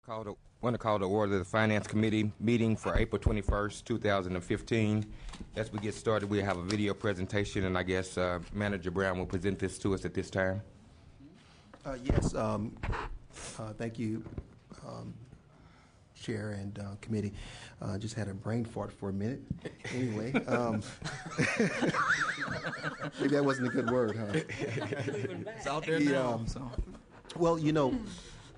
Want to call to order the Finance Committee meeting for April 21st, 2015. As we get started, we have a video presentation, and I guess Manager Brown will present this to us at this time. Yes, thank you, Chair and Committee. Just had a brain fart for a minute. Anyway, maybe that wasn't a good word, huh? It's out there now. Well, you know,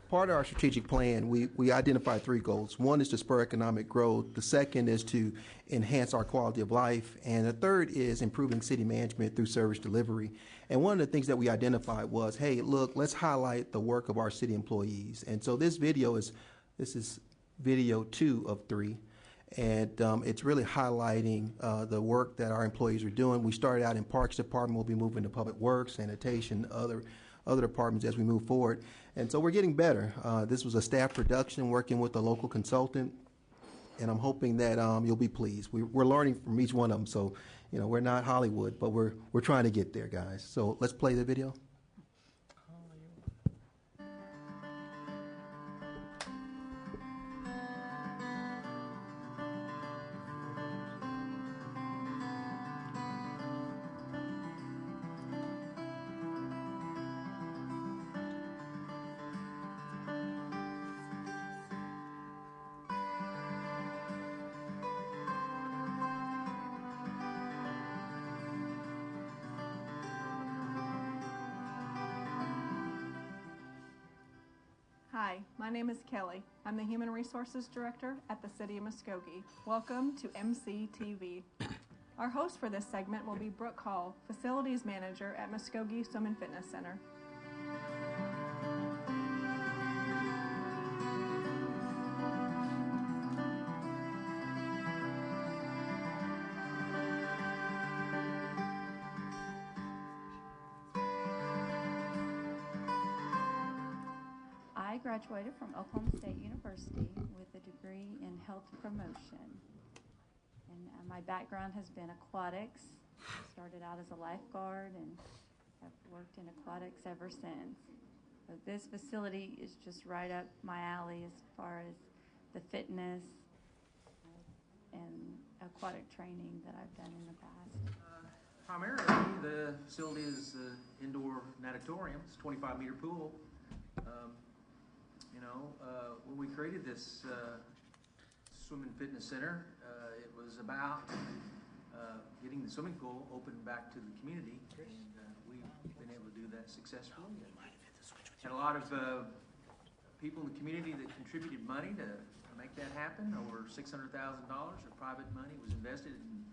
part of our strategic plan, we identified 3 goals. One is to spur economic growth. The second is to enhance our quality of life. And the third is improving city management through service delivery. And one of the things that we identified was, hey, look, let's highlight the work of our city employees. And so this is video 2 of 3. And it's really highlighting the work that our employees are doing. We started out in Parks Department. We'll be moving to Public Works, Sanitation, other departments as we move forward. And so we're getting better. This was a staff production working with a local consultant, and I'm hoping that you'll be pleased. We're learning from each one of them, so you know we're not Hollywood, but we're trying to get there, guys. So let's play the video. Hi, my name is Kelly. I'm the Human Resources Director at the City of Muskogee. Welcome to MCTV. Our host for this segment will be Brooke Hall, Facilities Manager at Muskogee Swim and Fitness Center. I graduated from Oklahoma State University with a degree in health promotion. And my background has been aquatics. I started out as a lifeguard and have worked in aquatics ever since. So this facility is just right up my alley as far as the fitness and aquatic training that I've done in the past. Primarily, the facility is indoor natatorium. It's a 25-meter pool. When we created this swim and fitness center, it was about getting the swimming pool open back to the community, and we've been able to do that successfully. Had a lot of people in the community that contributed money to make that happen. Over $600,000 of private money was invested in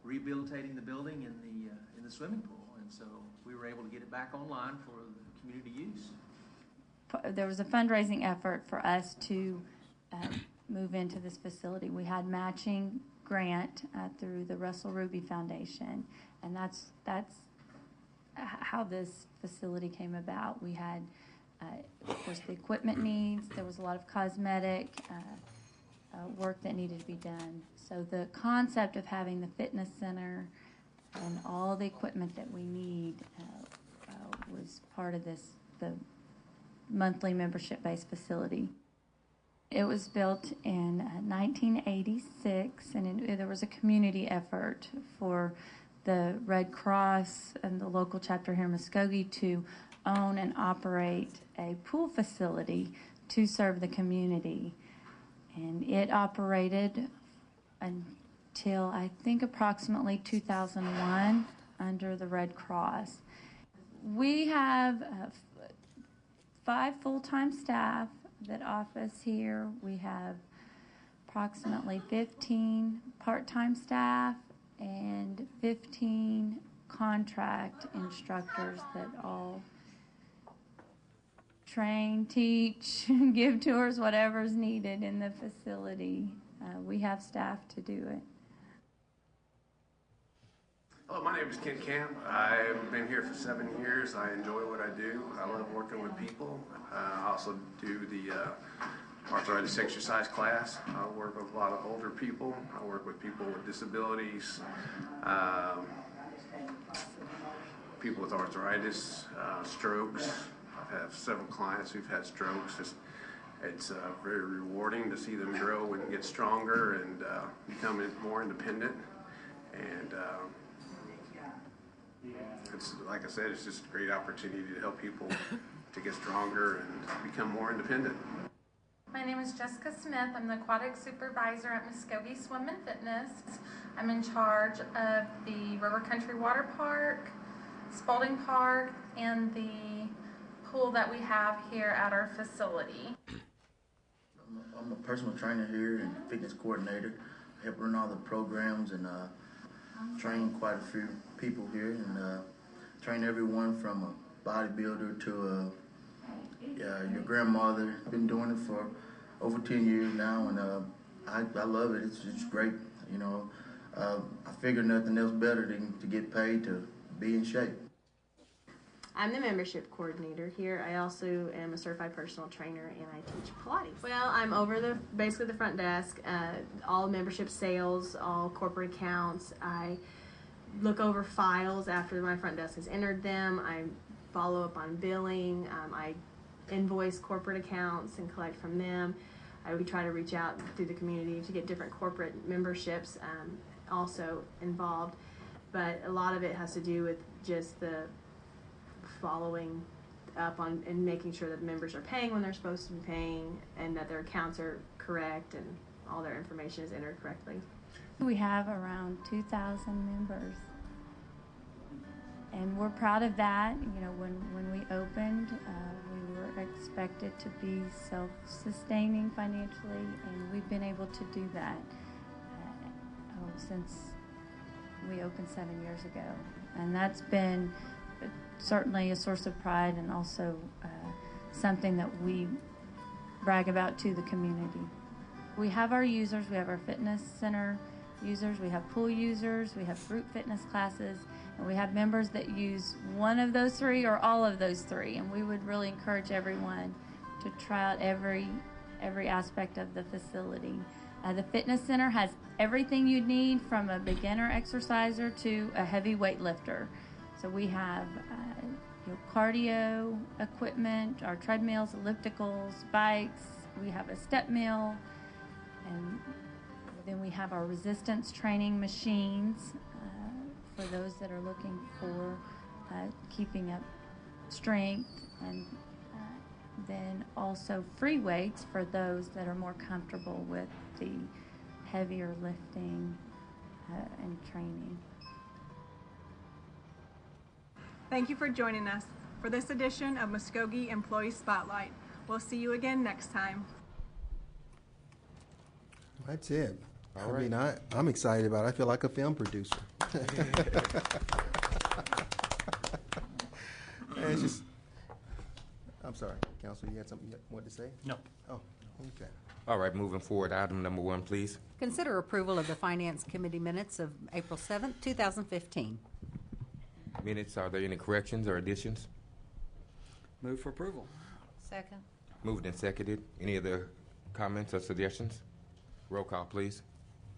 rehabilitating the building in the swimming pool, and so we were able to get it back online for the community use. There was a fundraising effort for us to move into this facility. We had matching grant through the Russell Ruby Foundation, and that's how this facility came about. We had, of course, the equipment needs. There was a lot of cosmetic work that needed to be done. So the concept of having the fitness center and all the equipment that we need was part of the monthly membership-based facility. It was built in 1986, and there was a community effort for the Red Cross and the local chapter here in Muskogee to own and operate a pool facility to serve the community. And it operated until I think approximately 2001 under the Red Cross. We have 5 full-time staff that office here. We have approximately 15 part-time staff and 15 contract instructors that all train, teach, give tours, whatever's needed in the facility. We have staff to do it. Hello, my name is Ken Camp. I've been here for 7 years. I enjoy what I do. I love working with people. I also do the arthritis exercise class. I work with a lot of older people. I work with people with disabilities, people with arthritis, strokes. I've had several clients who've had strokes. Just It's very rewarding to see them grow and get stronger and become more independent. And it's, like I said, it's just a great opportunity to help people to get stronger and become more independent. My name is Jessica Smith. I'm the aquatic supervisor at Muskogee Swim and Fitness. I'm in charge of the River Country Water Park, Spalding Park, and the pool that we have here at our facility. I'm a personal trainer here and fitness coordinator. I help run all the programs and train quite a few people here and train everyone from a bodybuilder to your grandmother. Been doing it for over 10 years now, and I love it. It's great. You know, I figure nothing else better than to get paid to be in shape. I'm the membership coordinator here. I also am a certified personal trainer and I teach Pilates. Well, I'm over basically the front desk, all membership sales, all corporate accounts. I look over files after my front desk has entered them. I follow up on billing. I invoice corporate accounts and collect from them. We try to reach out through the community to get different corporate memberships also involved. But a lot of it has to do with just the following up on and making sure that members are paying when they're supposed to be paying and that their accounts are correct and all their information is entered correctly. We have around 2,000 members, and we're proud of that. You know, when we opened, we were expected to be self-sustaining financially, and we've been able to do that since we opened 7 years ago, and that's been certainly a source of pride and also something that we brag about to the community. We have our users, we have our fitness center users, we have pool users, we have group fitness classes, and we have members that use one of those three or all of those three, and we would really encourage everyone to try out every aspect of the facility. The fitness center has everything you need from a beginner exerciser to a heavy weight lifter. So we have cardio equipment, our treadmills, ellipticals, bikes. We have a step mill, and then we have our resistance training machines for those that are looking for keeping up strength, and then also free weights for those that are more comfortable with the heavier lifting and training. Thank you for joining us for this edition of Muskogee Employee Spotlight. We'll see you again next time. That's it. All I right. mean, I'm excited about it. I feel like a film producer. And it's just, I'm sorry, Counselor, you had something you wanted to say? No. Oh, okay. All right, moving forward, item number 1, please. Consider approval of the Finance Committee minutes of April 7th, 2015. Minutes, are there any corrections or additions? Move for approval. Second. Moved and seconded. Any other comments or suggestions? Roll call, please.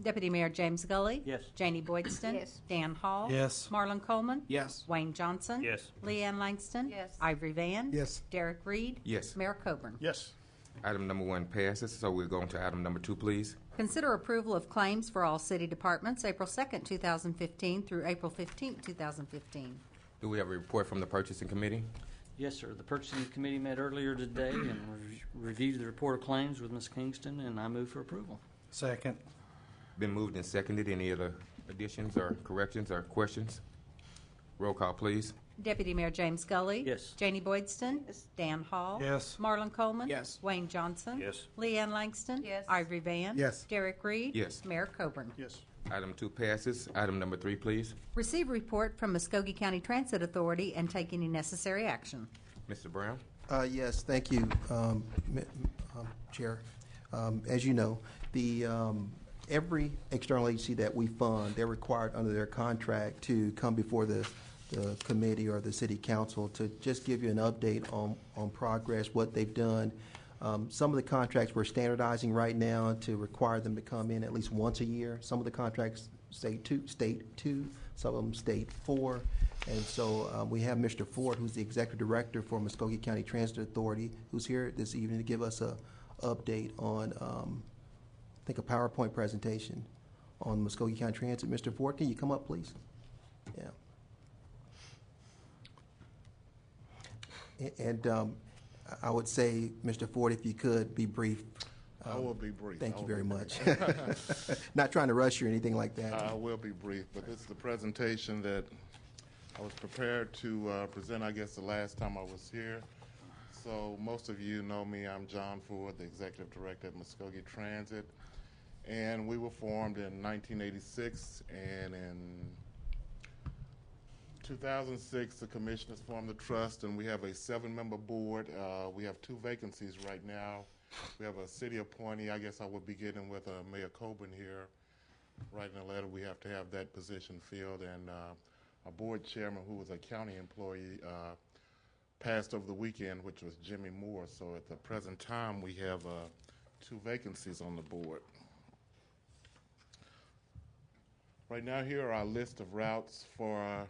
Deputy Mayor James Gully. Yes. Janie Boydston. Yes. Dan Hall. Yes. Marlon Coleman. Yes. Wayne Johnson. Yes. Leanne Langston. Yes. Ivory Van. Yes. Derek Reed. Yes. Mayor Coburn. Yes. Item number 1 passes, so we're going to item number 2, please. Consider approval of claims for all city departments April 2nd, 2015 through April 15th, 2015. Do we have a report from the purchasing committee? Yes, sir. The purchasing committee met earlier today and reviewed the report of claims with Ms. Kingston, and I move for approval. Second. Been moved and seconded. Any other additions or corrections or questions? Roll call, please. Deputy Mayor James Gully. Yes. Janie Boydston. Dan Hall. Yes. Marlon Coleman. Yes. Wayne Johnson. Yes. Leanne Langston. Yes. Ivory Van. Yes. Derek Reed. Yes. Mayor Coburn. Yes. Item 2 passes. Item number 3, please. Receive report from Muskogee County Transit Authority and take any necessary action. Mr. Brown? Yes, thank you, Chair. As you know, every external agency that we fund, they're required under their contract to come before the committee or the city council to just give you an update on progress, what they've done. Some of the contracts we're standardizing right now to require them to come in at least once a year. Some of the contracts state two, some of them state 4. And so we have Mr. Ford, who's the executive director for Muskogee County Transit Authority, who's here this evening to give us a update on, I think, a PowerPoint presentation on Muskogee County Transit. Mr. Ford, can you come up, please? Yeah. And I would say, Mr. Ford, if you could be brief. I will be brief. Thank you very much. Not trying to rush you or anything like that. I will be brief, but this is the presentation that I was prepared to present, I guess, the last time I was here. So most of you know me. I'm John Ford, the Executive Director at Muskogee Transit. And we were formed in 1986, and in 2006, the commissioners formed the trust, and we have a 7-member board. We have 2 vacancies right now. We have a city appointee. I guess I would be beginning with Mayor Coburn here, writing a letter. We have to have that position filled, and a board chairman who was a county employee passed over the weekend, which was Jimmy Moore. So at the present time, we have 2 vacancies on the board. Right now, here are our list of routes for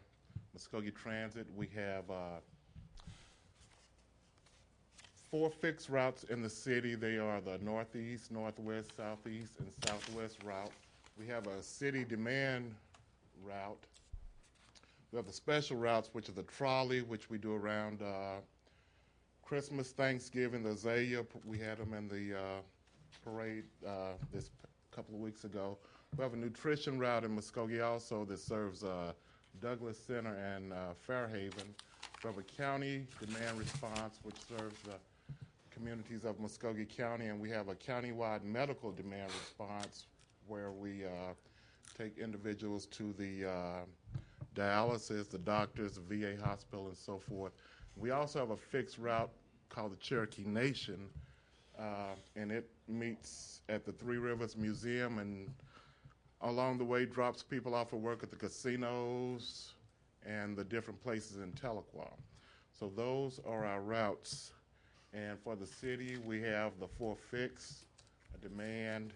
Muskogee Transit. We have 4 fixed routes in the city. They are the northeast, northwest, southeast, and southwest route. We have a city demand route. We have the special routes, which is the trolley, which we do around Christmas, Thanksgiving, the Azalea. We had them in the parade this couple of weeks ago. We have a nutrition route in Muskogee also that serves Douglas Center and Fairhaven. We have a county demand response, which serves the communities of Muskogee County, and we have a countywide medical demand response where we take individuals to the dialysis, the doctors, the VA hospital, and so forth. We also have a fixed route called the Cherokee Nation, and it meets at the Three Rivers Museum, and along the way drops people off of work at the casinos and the different places in Tahlequah. So those are our routes. And for the city, we have the 4 fixed, a demand,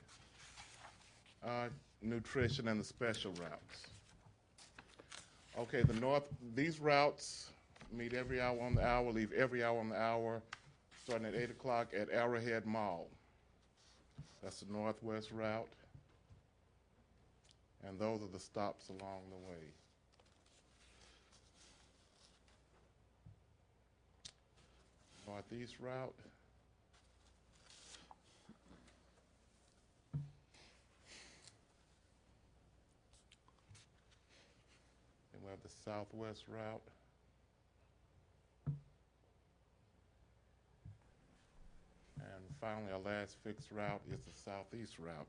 nutrition, and the special routes. Okay, these routes meet every hour on the hour, leave every hour on the hour, starting at 8 o'clock at Arrowhead Mall. That's the northwest route. And those are the stops along the way. Northeast route. And we have the southwest route. And finally, our last fixed route is the southeast route.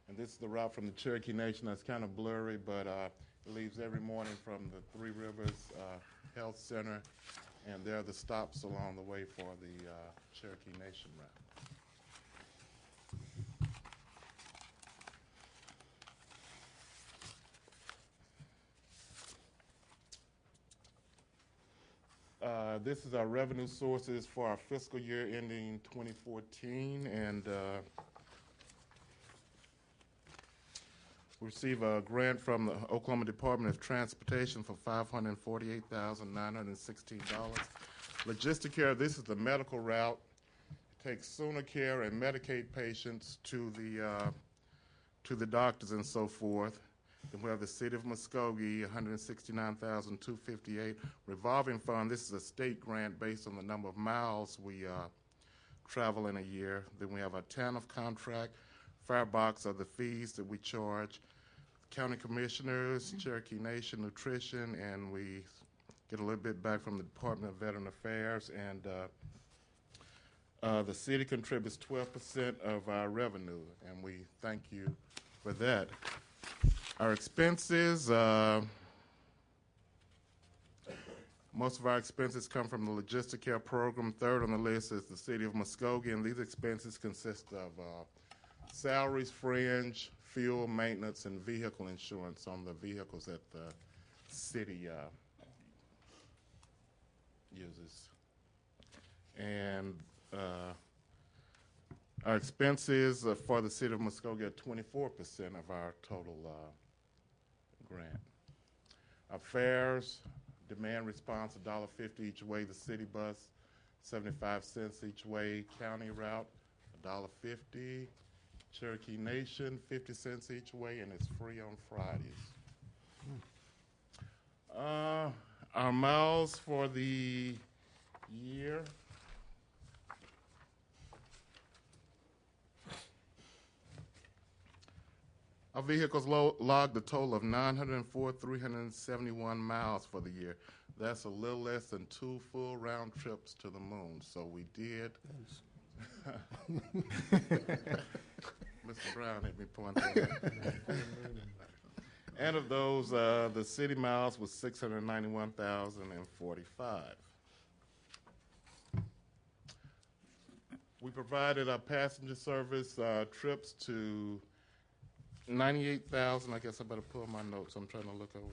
And this is the route from the Cherokee Nation. That's kind of blurry, but it leaves every morning from the Three Rivers Health Center, and there are the stops along the way for the Cherokee Nation route. This is our revenue sources for our fiscal year ending 2014, and we receive a grant from the Oklahoma Department of Transportation for $548,916. Logisticare, this is the medical route. It takes Sooner Care and Medicaid patients to the doctors and so forth. Then we have the City of Muskogee, $169,258. Revolving fund, this is a state grant based on the number of miles we travel in a year. Then we have a TANF contract. Firebox are the fees that we charge. County commissioners, Cherokee Nation Nutrition, and we get a little bit back from the Department of Veteran Affairs. And the city contributes 12% of our revenue, and we thank you for that. Our expenses, most of our expenses come from the Logisticare program. Third on the list is the City of Muskogee, and these expenses consist of salaries, fringe, fuel, maintenance, and vehicle insurance on the vehicles that the city uses. And our expenses for the City of Muskogee are 24% of our total grant. Our fares, demand response, $1.50 each way. The city bus 75 cents each way. County route, $1.50. Cherokee Nation, 50 cents each way, and it's free on Fridays. Our miles for the year. Our vehicles logged a total of 904,371 miles for the year. That's a little less than 2 full round trips to the moon. So we did. Mr. Brown had me point that out. And of those, the city miles was 691,045. We provided our passenger service trips to 98,000. I guess I better pull my notes. I'm trying to look over.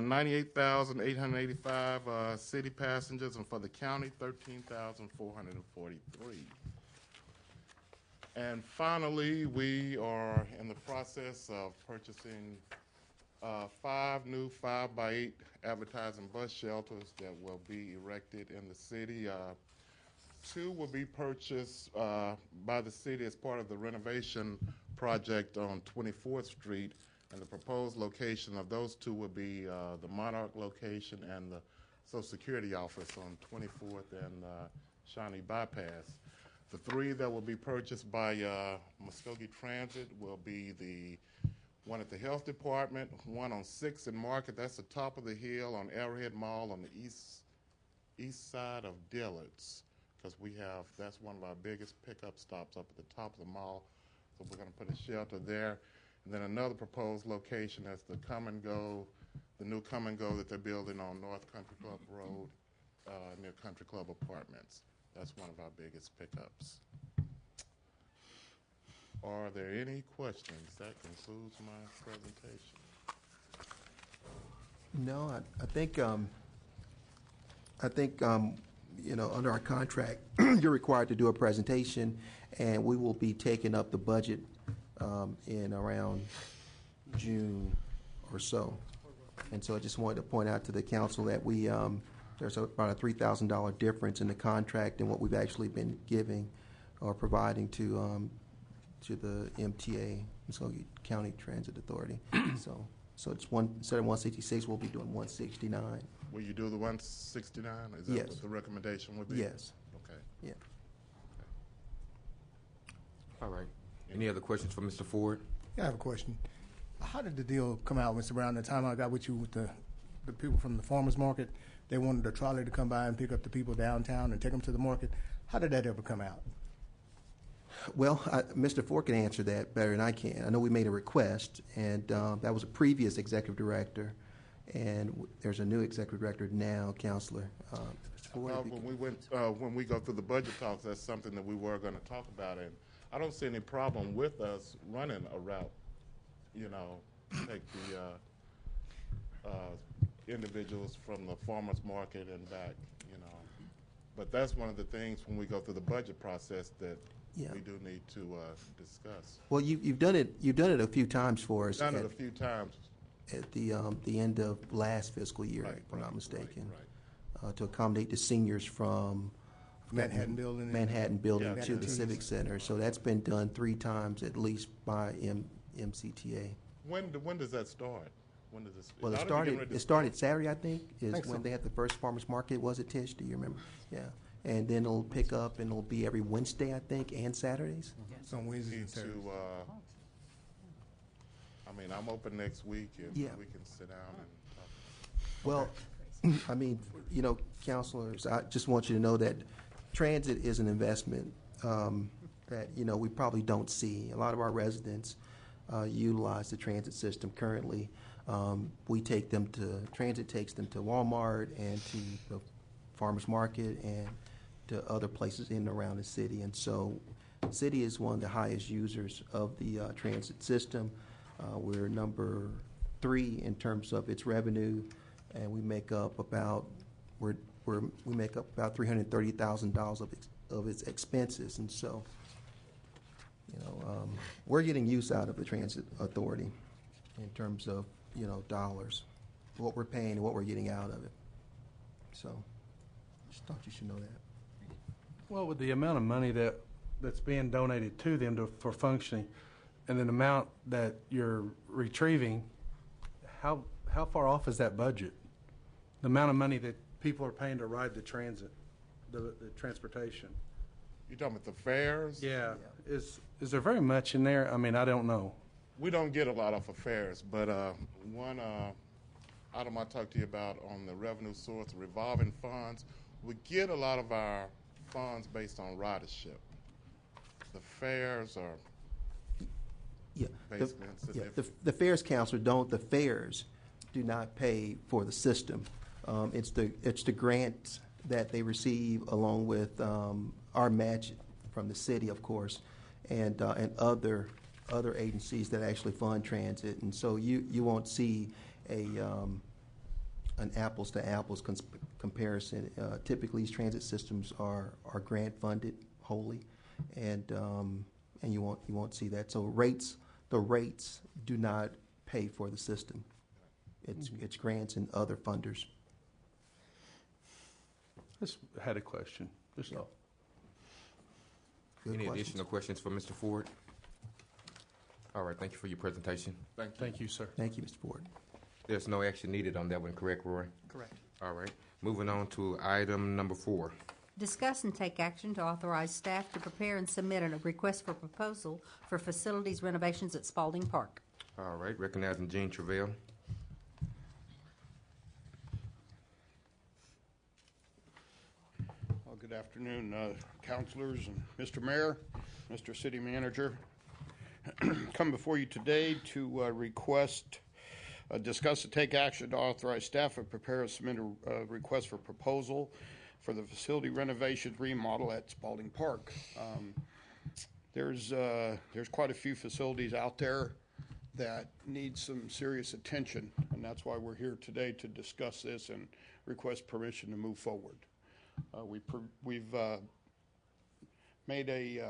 98,885 city passengers, and for the county, 13,443. And finally, we are in the process of purchasing 5 new 5x8 advertising bus shelters that will be erected in the city. 2 will be purchased by the city as part of the renovation project on 24th Street, and the proposed location of those 2 will be the Monarch location and the Social Security office on 24th and Shawnee Bypass. The 3 that will be purchased by Muskogee Transit will be the one at the Health Department, one on 6th and Market. That's the top of the hill on Arrowhead Mall on the east side of Dillard's, because that's one of our biggest pickup stops up at the top of the mall. So we're going to put a shelter there. And then another proposed location is the new Come and Go that they're building on North Country Club Road near Country Club Apartments. That's one of our biggest pickups. Are there any questions? That concludes my presentation. No, I think under our contract, you're required to do a presentation, and we will be taking up the budget in around June or so. And so I just wanted to point out to the council that there's about a $3,000 difference in the contract and what we've actually been giving or providing to the MTA, Muskogee County Transit Authority. So it's instead of 166, we'll be doing 169. Will you do the 169? Is that Yes. what the recommendation would be? Yes. Okay. Yeah. All right. Any other questions for Mr. Ford? Yeah, I have a question. How did the deal come out, Mr. Brown? The time I got with you with the people from the farmers market, they wanted the trolley to come by and pick up the people downtown and take them to the market. How did that ever come out? Well, Mr. Ford can answer that better than I can. I know we made a request, and that was a previous executive director, and there's a new executive director now, Counselor. Mr. Ford, when we go through the budget talks, that's something that we were going to talk about, and I don't see any problem with us running a route. Take the individuals from the farmers market and back. But that's one of the things when we go through the budget process that we do need to discuss. Well, you've done it. You've done it a few times for us. Done it a few times at the end of last fiscal year, if I'm not mistaken, to accommodate the seniors from Manhattan Building to the Civic Center. So that's been done 3 times at least by MCTA. When does that start? When does this? Well, it started Saturday, I think, when they had the first farmers market. Was it, Tish? Do you remember? Yeah. And then it'll pick up, and it'll be every Wednesday, I think, and Saturdays. Some Wednesdays and Saturdays. I'm open next week, and we can sit down and talk. Well, counselors, I just want you to know that transit is an investment that, we probably don't see. A lot of our residents utilize the transit system currently. Transit takes them to Walmart and to the farmers market and to other places in and around the city. And so the city is one of the highest users of the transit system. We're number 3 in terms of its revenue, and we make up about $330,000 of its expenses. And so, we're getting use out of the transit authority in terms of dollars, what we're paying and what we're getting out of it. So, just thought you should know that. Well, with the amount of money that's being donated to them for functioning, and then the amount that you're retrieving, how far off is that budget? The amount of money that people are paying to ride the transit, the transportation. You talking about the fares? Yeah. Is there very much in there? I mean, I don't know. We don't get a lot off of fares, but one item I talked to you about on the revenue source, revolving funds, we get a lot of our funds based on ridership. The fares are basically insignificant. The Fares Council the fares do not pay for the system. It's the grants that they receive along with our match from the city, of course, and other agencies that actually fund transit. And so you won't see an apples to apples comparison. Typically, these transit systems are grant funded wholly, and you won't see that. So the rates do not pay for the system. It's grants and other funders. Just had a question. Just all. Any additional questions for Mr. Ford? All right, thank you for your presentation. Thank you, sir. Thank you, Mr. Ford. There's no action needed on that one, correct, Roy? Correct. All right, moving on to item number 4. Discuss and take action to authorize staff to prepare and submit a request for proposal for facilities renovations at Spalding Park. All right, recognizing Gene Travell. Well, good afternoon, councilors and Mr. Mayor, Mr. City Manager. Come before you today to request, discuss and take action to authorize staff to prepare and submit a request for proposal for the facility renovation remodel at Spalding Park. There's quite a few facilities out there that need some serious attention, and that's why we're here today to discuss this and request permission to move forward. We've made a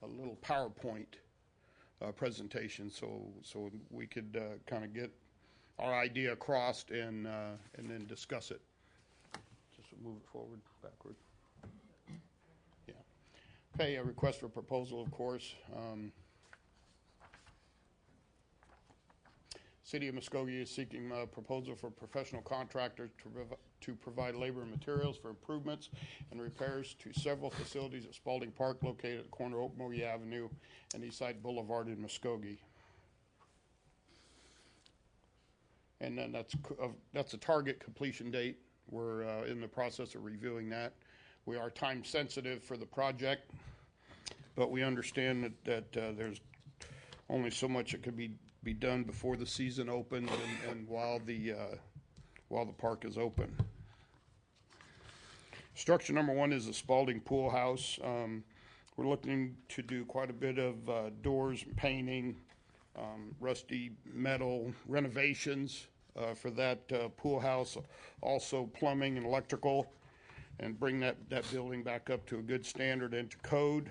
little PowerPoint presentation so we could kind of get our idea across and then discuss it. Just move it forward, backward. Yeah. Okay, a request for proposal, of course. City of Muskogee is seeking a proposal for professional contractors to provide labor and materials for improvements and repairs to several facilities at Spalding Park located at the corner of Okmulgee Avenue and Eastside Boulevard in Muskogee. And then that's a target completion date. We're in the process of reviewing that. We are time sensitive for the project, but we understand that there's only so much that could be done before the season opens and while the park is open. Structure number 1 is the Spalding Pool House. We're looking to do quite a bit of doors, painting, rusty metal renovations for that pool house, also plumbing and electrical, and bring that building back up to a good standard and to code.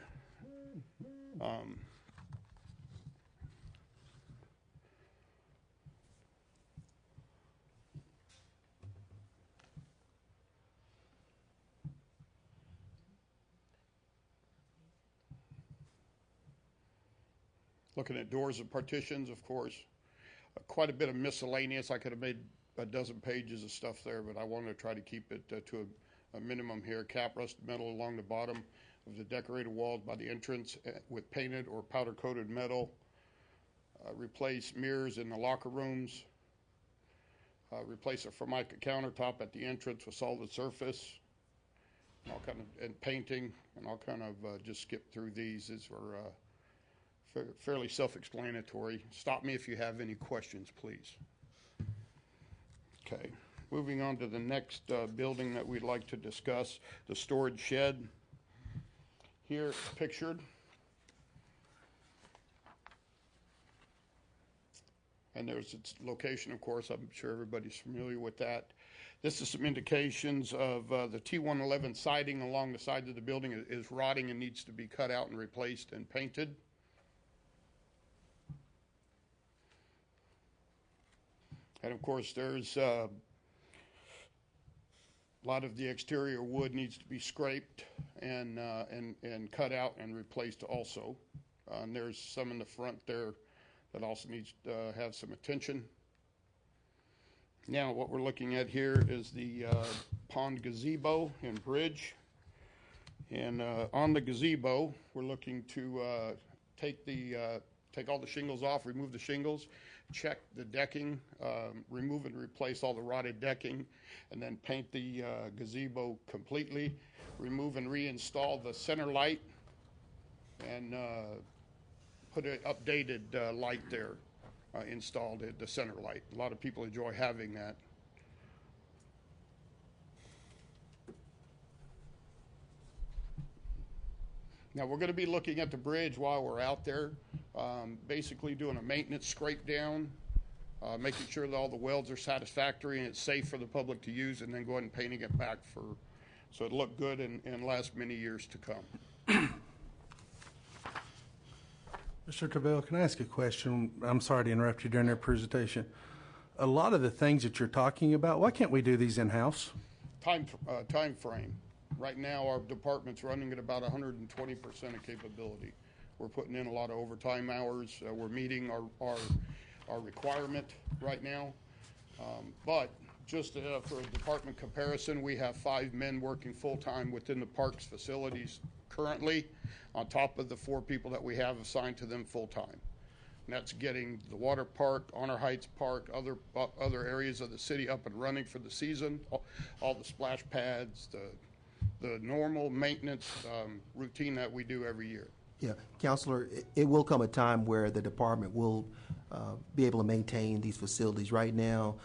Looking at doors and partitions, of course. Quite a bit of miscellaneous. I could have made a dozen pages of stuff there, but I wanted to try to keep it to a minimum here. Cap rusted metal along the bottom of the decorated walls by the entrance with painted or powder-coated metal. Replace mirrors in the locker rooms. Replace a Formica countertop at the entrance with solid surface. And painting, and I'll kind of just skip through these. These were fairly self-explanatory. Stop me if you have any questions, please. Okay, moving on to the next building that we'd like to discuss, the storage shed. Here pictured. And there's its location, of course. I'm sure everybody's familiar with that. This is some indications of the T111 siding along the side of the building is rotting and needs to be cut out and replaced and painted. And of course, there's A lot of the exterior wood needs to be scraped and cut out and replaced also. And there's some in the front there that also needs to have some attention. Now, what we're looking at here is the pond gazebo and bridge. And on the gazebo, we're looking to take all the shingles off, remove the shingles, check the decking, remove and replace all the rotted decking, and then paint the gazebo completely, remove and reinstall the center light, and put an updated light there installed at the center light. A lot of people enjoy having that. Now, we're going to be looking at the bridge while we're out there, basically doing a maintenance scrape down, making sure that all the welds are satisfactory and it's safe for the public to use, and then go ahead and painting it back so it'll look good and last many years to come. Mr. Cavell, can I ask a question? I'm sorry to interrupt you during your presentation. A lot of the things that you're talking about, why can't we do these in-house? Time frame. Right now, our department's running at about 120% of capability. We're putting in a lot of overtime hours. We're meeting our requirement right now. But just for a department comparison, we have 5 men working full-time within the parks facilities currently, on top of the 4 people that we have assigned to them full-time. And that's getting the water park, Honor Heights Park, other areas of the city up and running for the season, all the splash pads, the normal maintenance routine that we do every year. Yeah, Counselor, it will come a time where the department will be able to maintain these facilities. Right now,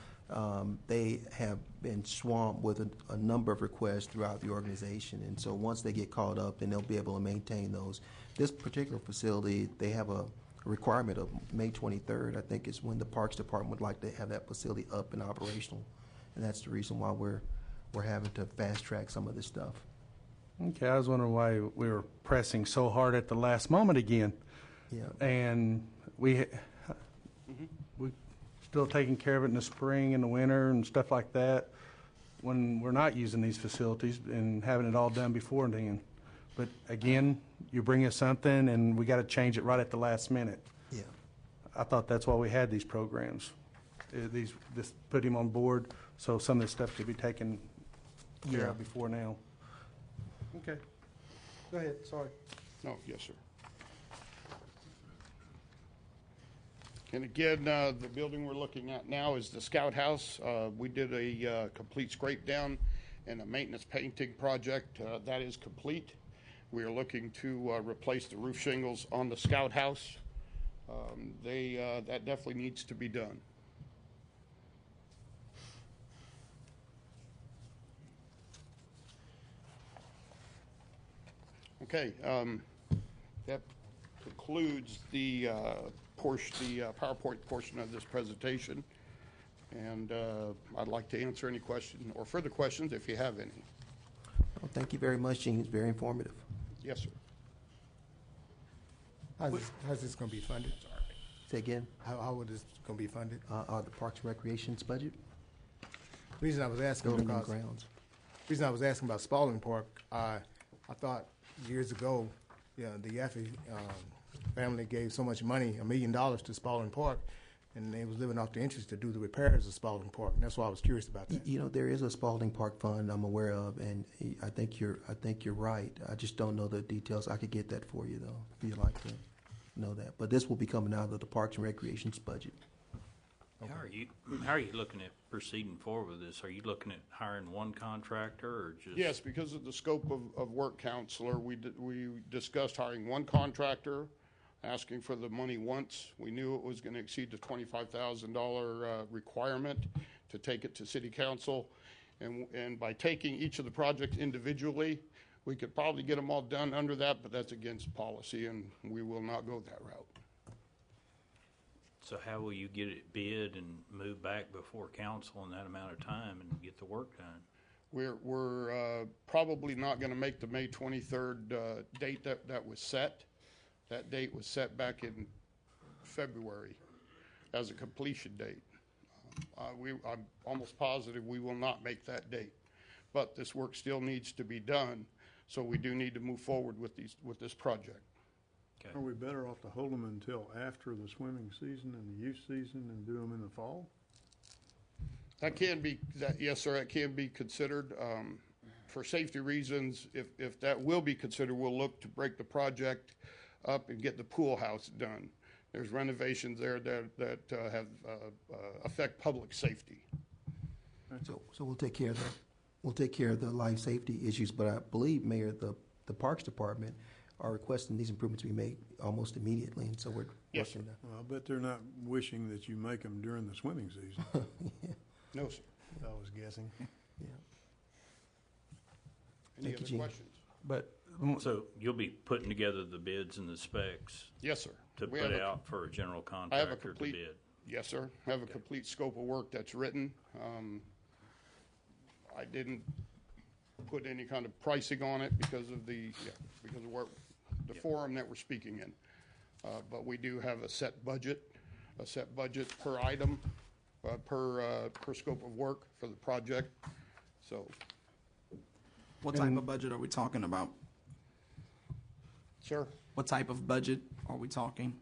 they have been swamped with a number of requests throughout the organization, and so once they get caught up, then they'll be able to maintain those. This particular facility, they have a requirement of May 23rd, I think is when the Parks Department would like to have that facility up and operational, and that's the reason why we're having to fast track some of this stuff. Okay, I was wondering why we were pressing so hard at the last moment again. Yeah. And we still taking care of it in the spring and the winter and stuff like that when we're not using these facilities and having it all done before then. But again, you bring us something and we got to change it right at the last minute. Yeah. I thought that's why we had these programs. This put him on board so some of this stuff could be taken care of before now. Okay. Go ahead, sorry. No, yes, sir. And again, the building we're looking at now is the Scout House. We did a complete scrape down and a maintenance painting project. That is complete. We are looking to replace the roof shingles on the Scout House. That definitely needs to be done. Okay, that concludes the PowerPoint portion of this presentation, and I'd like to answer any questions or further questions if you have any. Well, thank you very much, Gene. It's very informative. Yes, sir. How's this going to be funded? Say again? How would this going to be funded? The Parks and Recreation's budget. The reason I was asking Building and grounds. Reason I was asking about Spalding Park, I thought years ago, the Yaffe family gave so much money, $1 million to Spalding Park, and they was living off the interest to do the repairs of Spalding Park, and that's why I was curious about that. You know, there is a Spalding Park fund I'm aware of, and I think you're right. I just don't know the details. I could get that for you though, if you'd like to know that. But this will be coming out of the Parks and Recreation's budget. Okay. How are you looking at proceeding forward with this? Are you looking at hiring one contractor or just? Yes, because of the scope of work, Counselor, we discussed hiring one contractor, asking for the money once. We knew it was going to exceed the $25,000 requirement to take it to City Council, and by taking each of the projects individually, we could probably get them all done under that, but that's against policy, and we will not go that route. So how will you get it bid and move back before council in that amount of time and get the work done? We're probably not going to make the May 23rd date that was set. That date was set back in February as a completion date. I'm almost positive we will not make that date. but this work still needs to be done. So we do need to move forward with this project. Are we better off to hold them until after the swimming season and the youth season and do them in the fall? That can be, yes, sir, that can be considered. For safety reasons, if that will be considered, we'll look to break the project up and get the pool house done. There's renovations there that have affect public safety. So we'll take care of the life safety issues, but I believe, Mayor, the Parks Department are requesting these improvements to be made almost immediately, and so we're Yes, working. Well, I bet they're not wishing that you make them during the swimming season. Yeah. No, sir. I was guessing. Yeah. Any Thank you, other Gene. questions? But So you'll be putting together the bids and the specs Yes, sir. to We put have a- out for a general I have a contractor to complete, bid? yes, sir. I have a complete scope of work that's written. I didn't put any kind of pricing on it because of the forum that we're speaking in. But we do have a set budget per item, per scope of work for the project. So, What type of budget are we talking about? sir, What type of budget are we talking?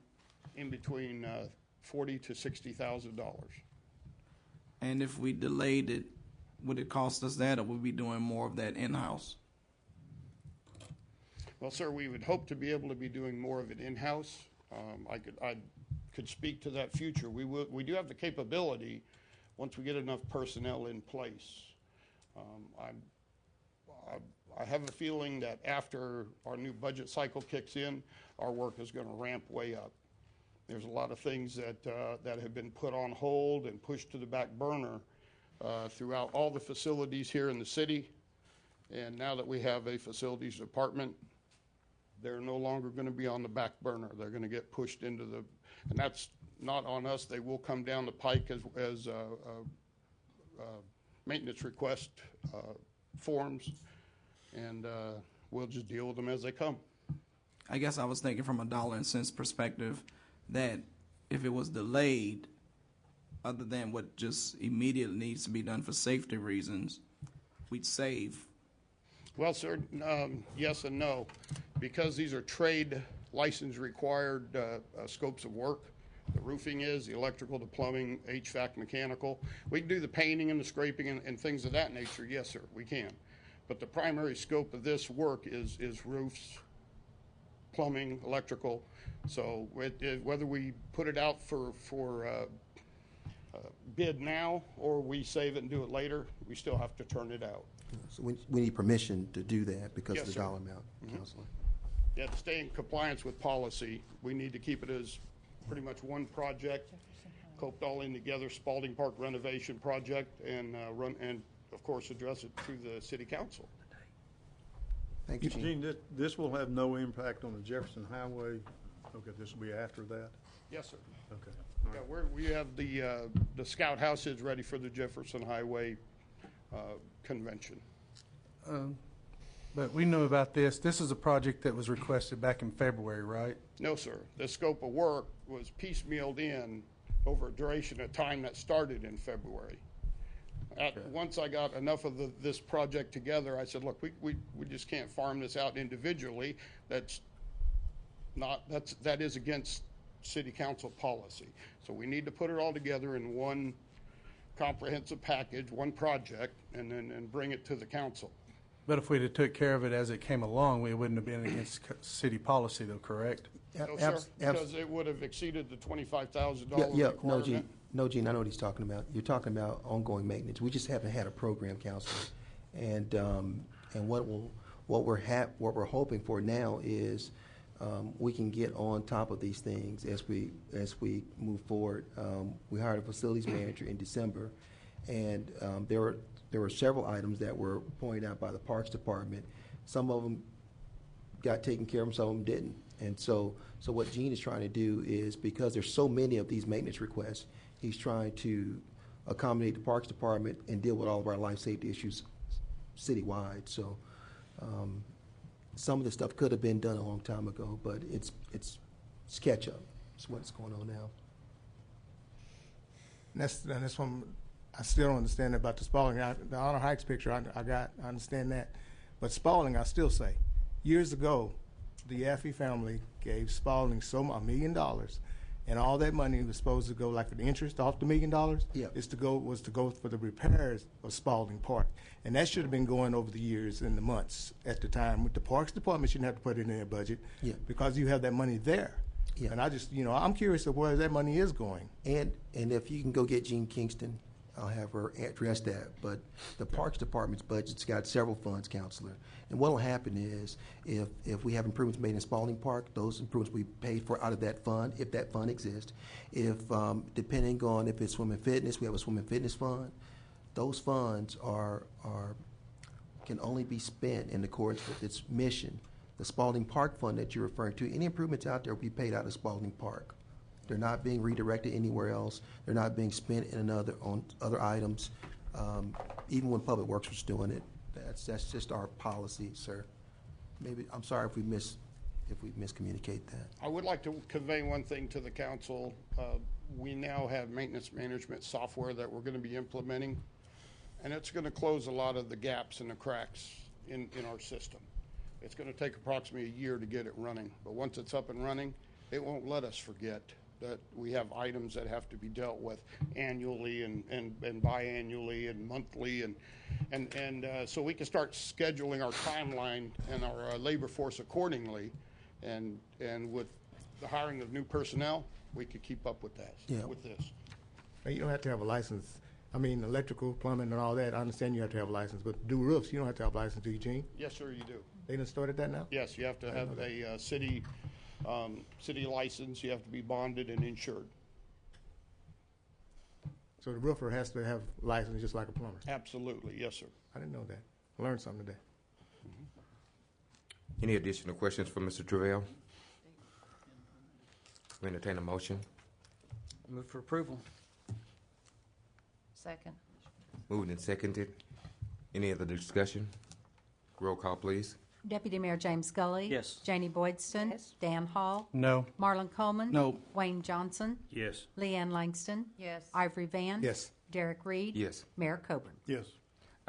in between $40,000 to $60,000. And if we delayed it, would it cost us that, or would we be doing more of that in-house? Well, sir, we would hope to be able to be doing more of it in-house. I could speak to that future. We do have the capability once we get enough personnel in place. I have a feeling that after our new budget cycle kicks in, our work is going to ramp way up. There's a lot of things that have been put on hold and pushed to the back burner throughout all the facilities here in the city. And now that we have a facilities department, they're no longer going to be on the back burner. They're going to get pushed into the, and that's not on us. They will come down the pike as maintenance request forms, and we'll just deal with them as they come. I guess I was thinking from a dollar and cents perspective that if it was delayed, other than what just immediately needs to be done for safety reasons, we'd save. Well, sir, yes and no. Because these are trade license required scopes of work, the roofing is, the electrical, the plumbing, HVAC, mechanical. We can do the painting and the scraping and things of that nature, yes, sir, we can. But the primary scope of this work is roofs, plumbing, electrical. So whether we put it out for bid now or we save it and do it later, we still have to turn it out. So we need permission to do that because Yes, of the sir. dollar amount, Mhm. Counselor. Yeah, to stay in compliance with policy, we need to keep it as pretty much one project, coped all in together, Spalding Park renovation project, and of course, address it through the city council. Thank you, Gene. Gene, this will have no impact on the Jefferson Highway? Okay, this will be after that? Yes, sir. Okay. Yeah, we have the Scout House is ready for the Jefferson Highway convention. But we knew about this. This is a project that was requested back in February, right? No, sir. The scope of work was piecemealed in over a duration of time that started in February. Once I got enough of this project together, I said, look, we just can't farm this out individually. That is against city council policy. So we need to put it all together in one comprehensive package, one project, and bring it to the council. But if we'd have took care of it as it came along, we wouldn't have been against city policy, though, correct? No, sir, because it would have exceeded the $25,000 Yeah, requirement. no, Gene, I know what he's talking about. You're talking about ongoing maintenance. We just haven't had a program, Counselor. And what we're hoping for now is we can get on top of these things as we move forward. We hired a facilities manager in December, and there were several items that were pointed out by the Parks Department. Some of them got taken care of, some of them didn't. And so what Gene is trying to do is, because there's so many of these maintenance requests, he's trying to accommodate the Parks Department and deal with all of our life safety issues citywide. So some of the stuff could have been done a long time ago, but it's catch up. That's what's going on now. That's from I still don't understand about the Spalding. The Honor Heights picture, I understand that. But Spalding, I still say, years ago, the Affey family gave Spalding $1 million, and all that money was supposed to go, like for the interest off the $1 million, was to go for the repairs of Spalding Park. And that should have been going over the years and the months at the time. With the Parks Department shouldn't have to put it in their budget because you have that money there. Yeah. And I just, I'm curious of where that money is going. And if you can go get Jean Kingston, I'll have her address that. But the Parks Department's budget's got several funds, Counselor. And what will happen is if we have improvements made in Spalding Park, those improvements will be paid for out of that fund, if that fund exists. If, depending on if it's swim and fitness, we have a swim and fitness fund. Those funds can only be spent in accordance with its mission. The Spalding Park Fund that you're referring to, any improvements out there will be paid out of Spalding Park. They're not being redirected anywhere else. They're not being spent on other items. Even when PublicWorks was doing it, that's just our policy, sir. Maybe I'm sorry if we miscommunicate that. I would like to convey one thing to the council. We now have maintenance management software that we're going to be implementing, and it's going to close a lot of the gaps and the cracks in our system. It's going to take approximately a year to get it running, but once it's up and running, it won't let us forget that we have items that have to be dealt with annually and biannually and monthly, and so we can start scheduling our timeline and our labor force accordingly, and with the hiring of new personnel, we could keep up with that. With this. Now, you don't have to have a license. I mean, electrical, plumbing, and all that. I understand you have to have a license, but to do roofs, you don't have to have a license, do you, Gene? Yes, sir, you do. They done started that now? Yes, you have to have a city license. You have to be bonded and insured. So the roofer has to have a license just like a plumber? Absolutely, yes, sir. I didn't know that. I learned something today. Any additional questions for Mr. Travell? We entertain a motion. Move for approval. Second. Moved and seconded. Any other discussion? Roll call, please. Deputy Mayor James Scully. Yes. Janie Boydston. Yes. Dan Hall. No. Marlon Coleman. No. Wayne Johnson. Yes. Leanne Langston. Yes. Ivory Van. Yes. Derek Reed. Yes. Mayor Coburn. Yes.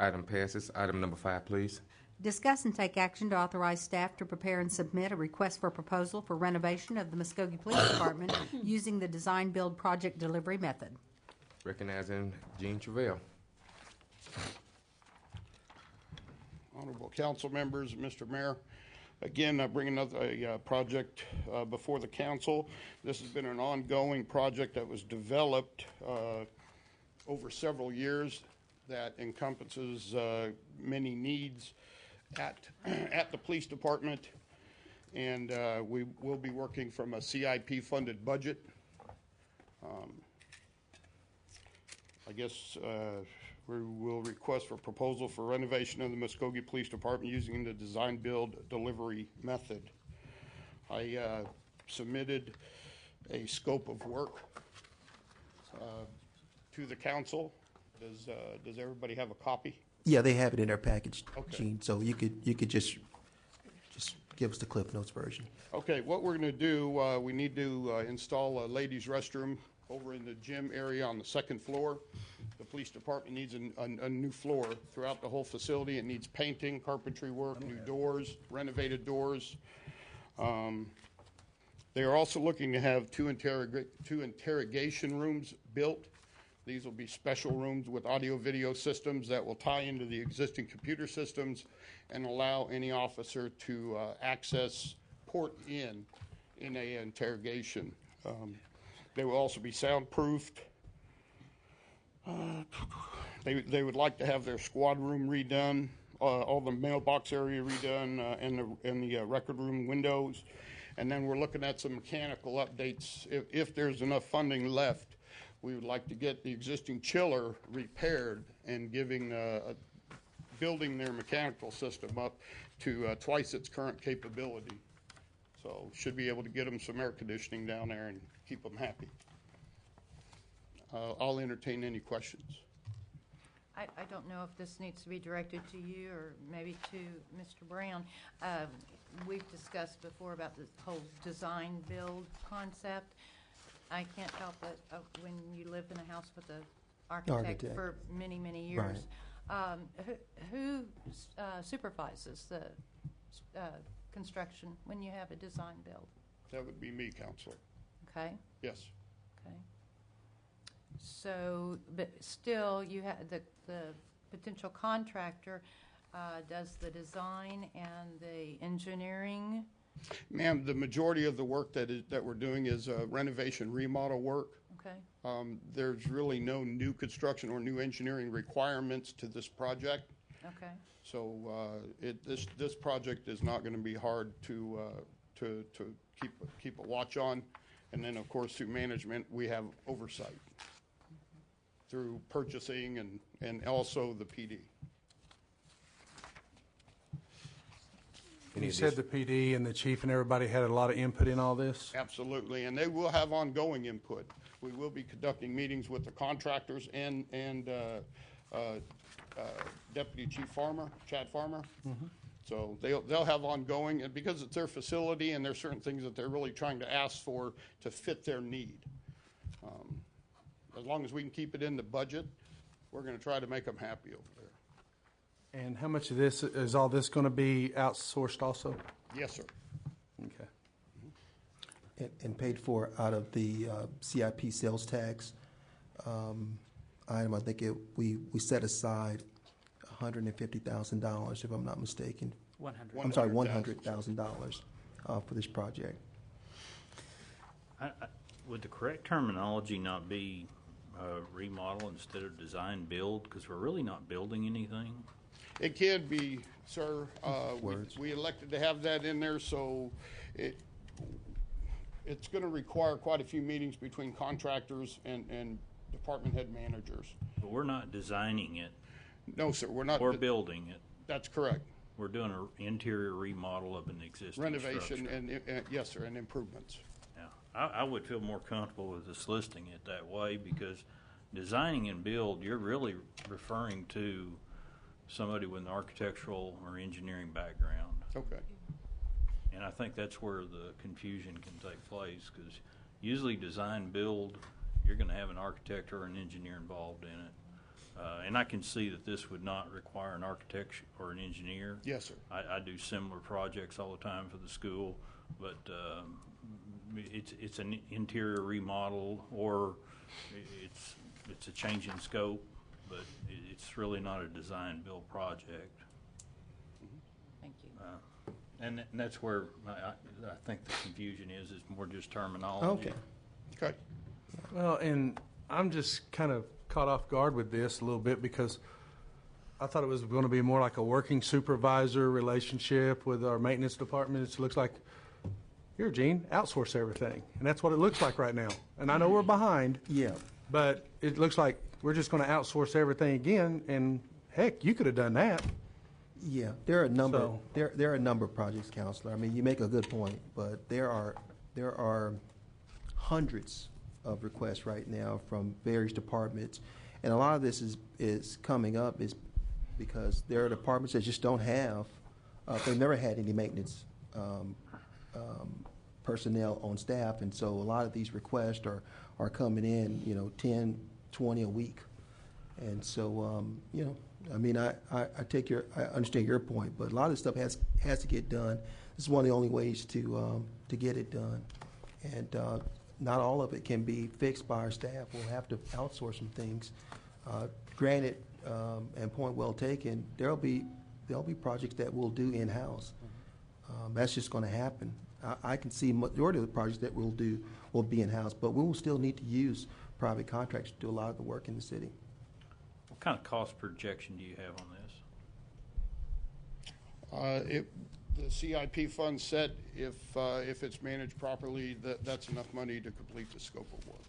Item passes. Item number 5, please. Discuss and take action to authorize staff to prepare and submit a request for proposal for renovation of the Muskogee Police Department using the design-build project delivery method. Recognizing Gene Travell. Honorable council members, Mr. Mayor, again, I bring another project before the council. This has been an ongoing project that was developed over several years that encompasses many needs at the police department, and we will be working from a CIP funded budget. I guess we will request for proposal for renovation of the Muskogee Police Department using the design build delivery method. I submitted a scope of work to the council. Does everybody have a copy? Yeah, they have it in their package, Okay. Gene. So you could just give us the Cliff Notes version. Okay, what we're going to do, we need to install a ladies' restroom over in the gym area on the second floor. The police department needs a new floor throughout the whole facility. It needs painting, carpentry work, new doors, renovated doors. They are also looking to have two interrogation rooms built. These will be special rooms with audio-video systems that will tie into the existing computer systems and allow any officer to access port in an interrogation. They will also be soundproofed. They would like to have their squad room redone, all the mailbox area redone, and the record room windows. And then we're looking at some mechanical updates. If there's enough funding left, we would like to get the existing chiller repaired and building their mechanical system up to twice its current capability. So should be able to get them some air conditioning down there and keep them happy. I'll entertain any questions. I don't know if this needs to be directed to you or maybe to Mr. Brown. We've discussed before about the whole design build concept. I can't help it when you live in a house with a architect Architect. for many, many years. Who supervises the construction when you have a design build? That would be me, Counselor. Okay. Yes. Okay. So, but still, you have the potential contractor does the design and the engineering. Ma'am, the majority of the work that we're doing is renovation remodel work. Okay. There's really no new construction or new engineering requirements to this project. Okay. So this project is not going to be hard to keep a watch on, and then of course through management we have oversight through purchasing and also the PD. You said the PD and the chief and everybody had a lot of input in all this? Absolutely, and they will have ongoing input. We will be conducting meetings with the contractors and Deputy Chief Farmer, Chad Farmer. Mm-hmm. So they'll have ongoing, and because it's their facility and there's certain things that they're really trying to ask for to fit their need. As long as we can keep it in the budget, we're going to try to make them happy over there. And how much of this, is all this going to be outsourced also? Yes, sir. Okay. And paid for out of the CIP sales tax item. I think we set aside $150,000, if I'm not mistaken. I'm sorry, $100,000 for this project. Would the correct terminology not be remodel instead of design build? Because we're really not building anything. It can be, sir. We elected to have that in there, so it's going to require quite a few meetings between contractors and department head managers. But we're not designing it. No, sir, we're not. We're building it. That's correct. We're doing an interior remodel of an existing Renovation structure. and yes, sir, and improvements. Yeah, I would feel more comfortable with us listing it that way, because designing and build, you're really referring to somebody with an architectural or engineering background. Okay. And I think that's where the confusion can take place, because usually design build, you're going to have an architect or an engineer involved in it. And I can see that this would not require an architect or an engineer. Yes, sir. I do similar projects all the time for the school, but it's an interior remodel, or it's a change in scope, but it's really not a design build project. Thank you. And that's where I think the confusion is more just terminology. Okay. Well, and I'm just kind of caught off guard with this a little bit, because I thought it was going to be more like a working supervisor relationship with our maintenance department. It looks like, here, Gene, outsource everything. And that's what it looks like right now. And I know we're behind. Yeah. But it looks like we're just going to outsource everything again. And heck, you could have done that. Yeah, there are a number. There are a number of projects, Counselor. I mean, you make a good point, but there are hundreds of requests right now from various departments, and a lot of this is coming up is because there are departments that just don't have. They've never had any maintenance personnel on staff, and so a lot of these requests are coming in, 10, 20 a week, and so I mean, I understand your point, but a lot of this stuff has to get done. This is one of the only ways to get it done, and not all of it can be fixed by our staff. We'll have to outsource some things. Granted, and point well taken, there'll be projects that we'll do in-house. That's just going to happen. I can see majority of the projects that we'll do will be in-house, but we will still need to use private contractors to do a lot of the work in the city. What kind of cost projection do you have on this? The CIP fund said if it's managed properly, that's enough money to complete the scope of work,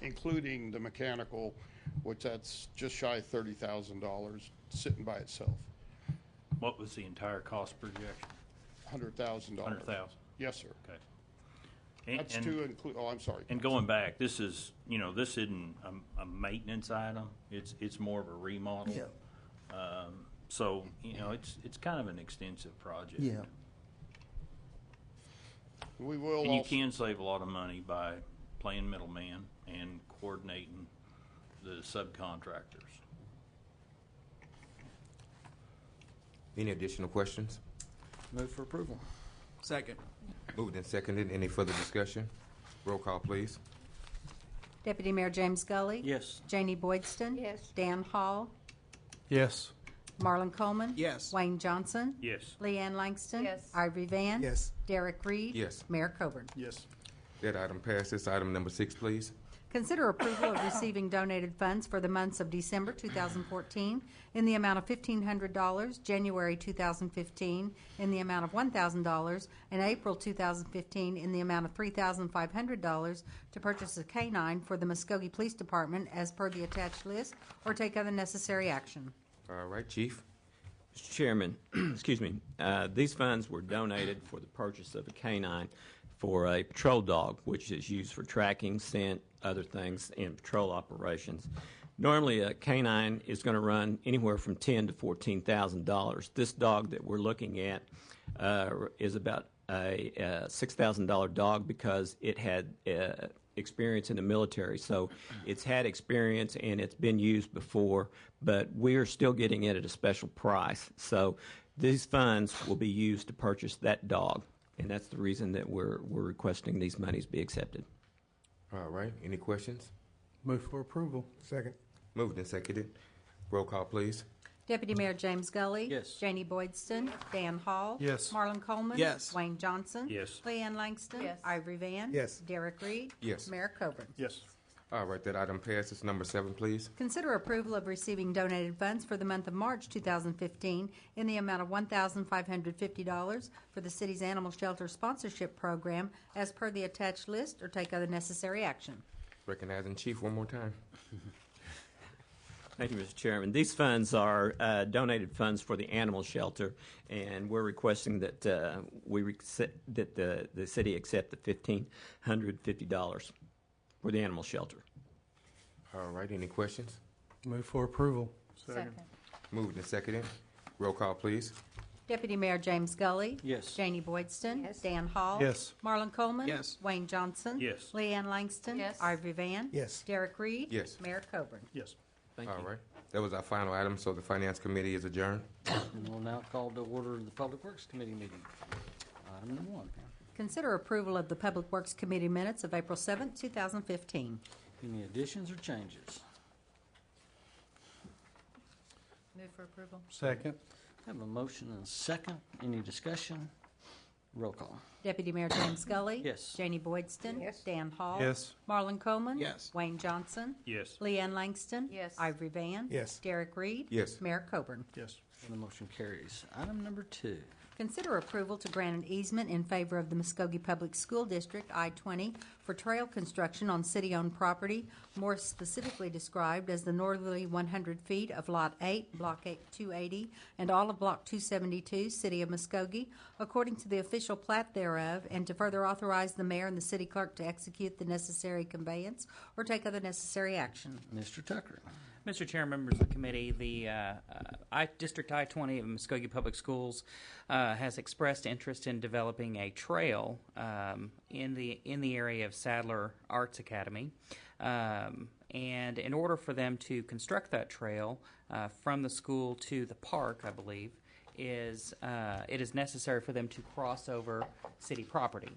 including the mechanical, which that's just shy of $30,000 sitting by itself. What was the entire cost projection? $100,000. $100,000. Yes, sir. Okay. That's to include. Oh, I'm sorry. And going back, this is this isn't a maintenance item. It's more of a remodel. Yeah. So it's kind of an extensive project. Yeah. We will. And you can save a lot of money by playing middleman and coordinating the subcontractors. Any additional questions? Move for approval. Second. Moved and seconded. Any further discussion? Roll call, please. Deputy Mayor James Gully? Yes. Janie Boydston? Yes. Dan Hall? Yes. Marlon Coleman? Yes. Wayne Johnson? Yes. Leanne Langston? Yes. Ivory Van? Yes. Derek Reed? Yes. Mayor Coburn? Yes. That item passes. Item number 6, please. Consider approval of receiving donated funds for the months of December 2014 in the amount of $1,500, January 2015 in the amount of $1,000, and April 2015 in the amount of $3,500 to purchase a K-9 for the Muskogee Police Department as per the attached list, or take other necessary action. All right, Chief. Mr. Chairman, excuse me, these funds were donated for the purchase of a canine for a patrol dog, which is used for tracking, scent, other things in patrol operations. Normally, a canine is going to run anywhere from $10,000 to $14,000. This dog that we're looking at is about a $6,000 dog because it had experience in the military. So it's had experience and it's been used before, but we are still getting it at a special price. So these funds will be used to purchase that dog, and that's the reason that we're requesting these monies be accepted. All right. Any questions? Move for approval. Second. Moved and seconded. Roll call, please. Deputy Mayor James Gully? Yes. Janie Boydston? Dan Hall? Yes. Marlon Coleman? Yes. Wayne Johnson? Yes. Leanne Langston? Yes. Ivory Van? Yes. Derek Reed? Yes. Mayor Coburn? Yes. All right. That item passes. Number 7, please. Consider approval of receiving donated funds for the month of March 2015 in the amount of $1,550 for the city's animal shelter sponsorship program as per the attached list, or take other necessary action. Recognizing Chief one more time. Thank you, Mr. Chairman. These funds are donated funds for the animal shelter, and we're requesting that the city accept the $1,550 for the animal shelter. All right. Any questions? Move for approval. Second. Moved and seconded. Roll call, please. Deputy Mayor James Gully? Yes. Janie Boydston? Yes. Dan Hall? Yes. Marlon Coleman? Yes. Wayne Johnson? Yes. Leanne Langston? Yes. Ivory Van? Yes. Derek Reed? Yes. Mayor Coburn? Yes. Thank All you. right. That was our final item, so the Finance Committee is adjourned. And we'll now call to order the Public Works Committee meeting. Item number 1. Consider approval of the Public Works Committee minutes of April 7, 2015. Any additions or changes? Move for approval. Second. Have a motion and a second. Any discussion? Roll call. Deputy Mayor James Gully? Yes. Janie Boydston? Yes. Dan Hall? Yes. Marlon Coleman? Yes. Wayne Johnson? Yes. Leanne Langston? Yes. Ivory Van? Yes. Derek Reed? Yes. Mayor Coburn? Yes. And the motion carries. Item number 2. Consider approval to grant an easement in favor of the Muskogee Public School District, I-20, for trail construction on city-owned property, more specifically described as the northerly 100 feet of Lot 8, Block 280, and all of Block 272, City of Muskogee, according to the official plat thereof, and to further authorize the mayor and the city clerk to execute the necessary conveyance or take other necessary action. Mr. Tucker. Mr. Chair, members of the committee, the District I-20 of Muskogee Public Schools has expressed interest in developing a trail in the area of Sadler Arts Academy. And in order for them to construct that trail from the school to the park, I believe, it is necessary for them to cross over city property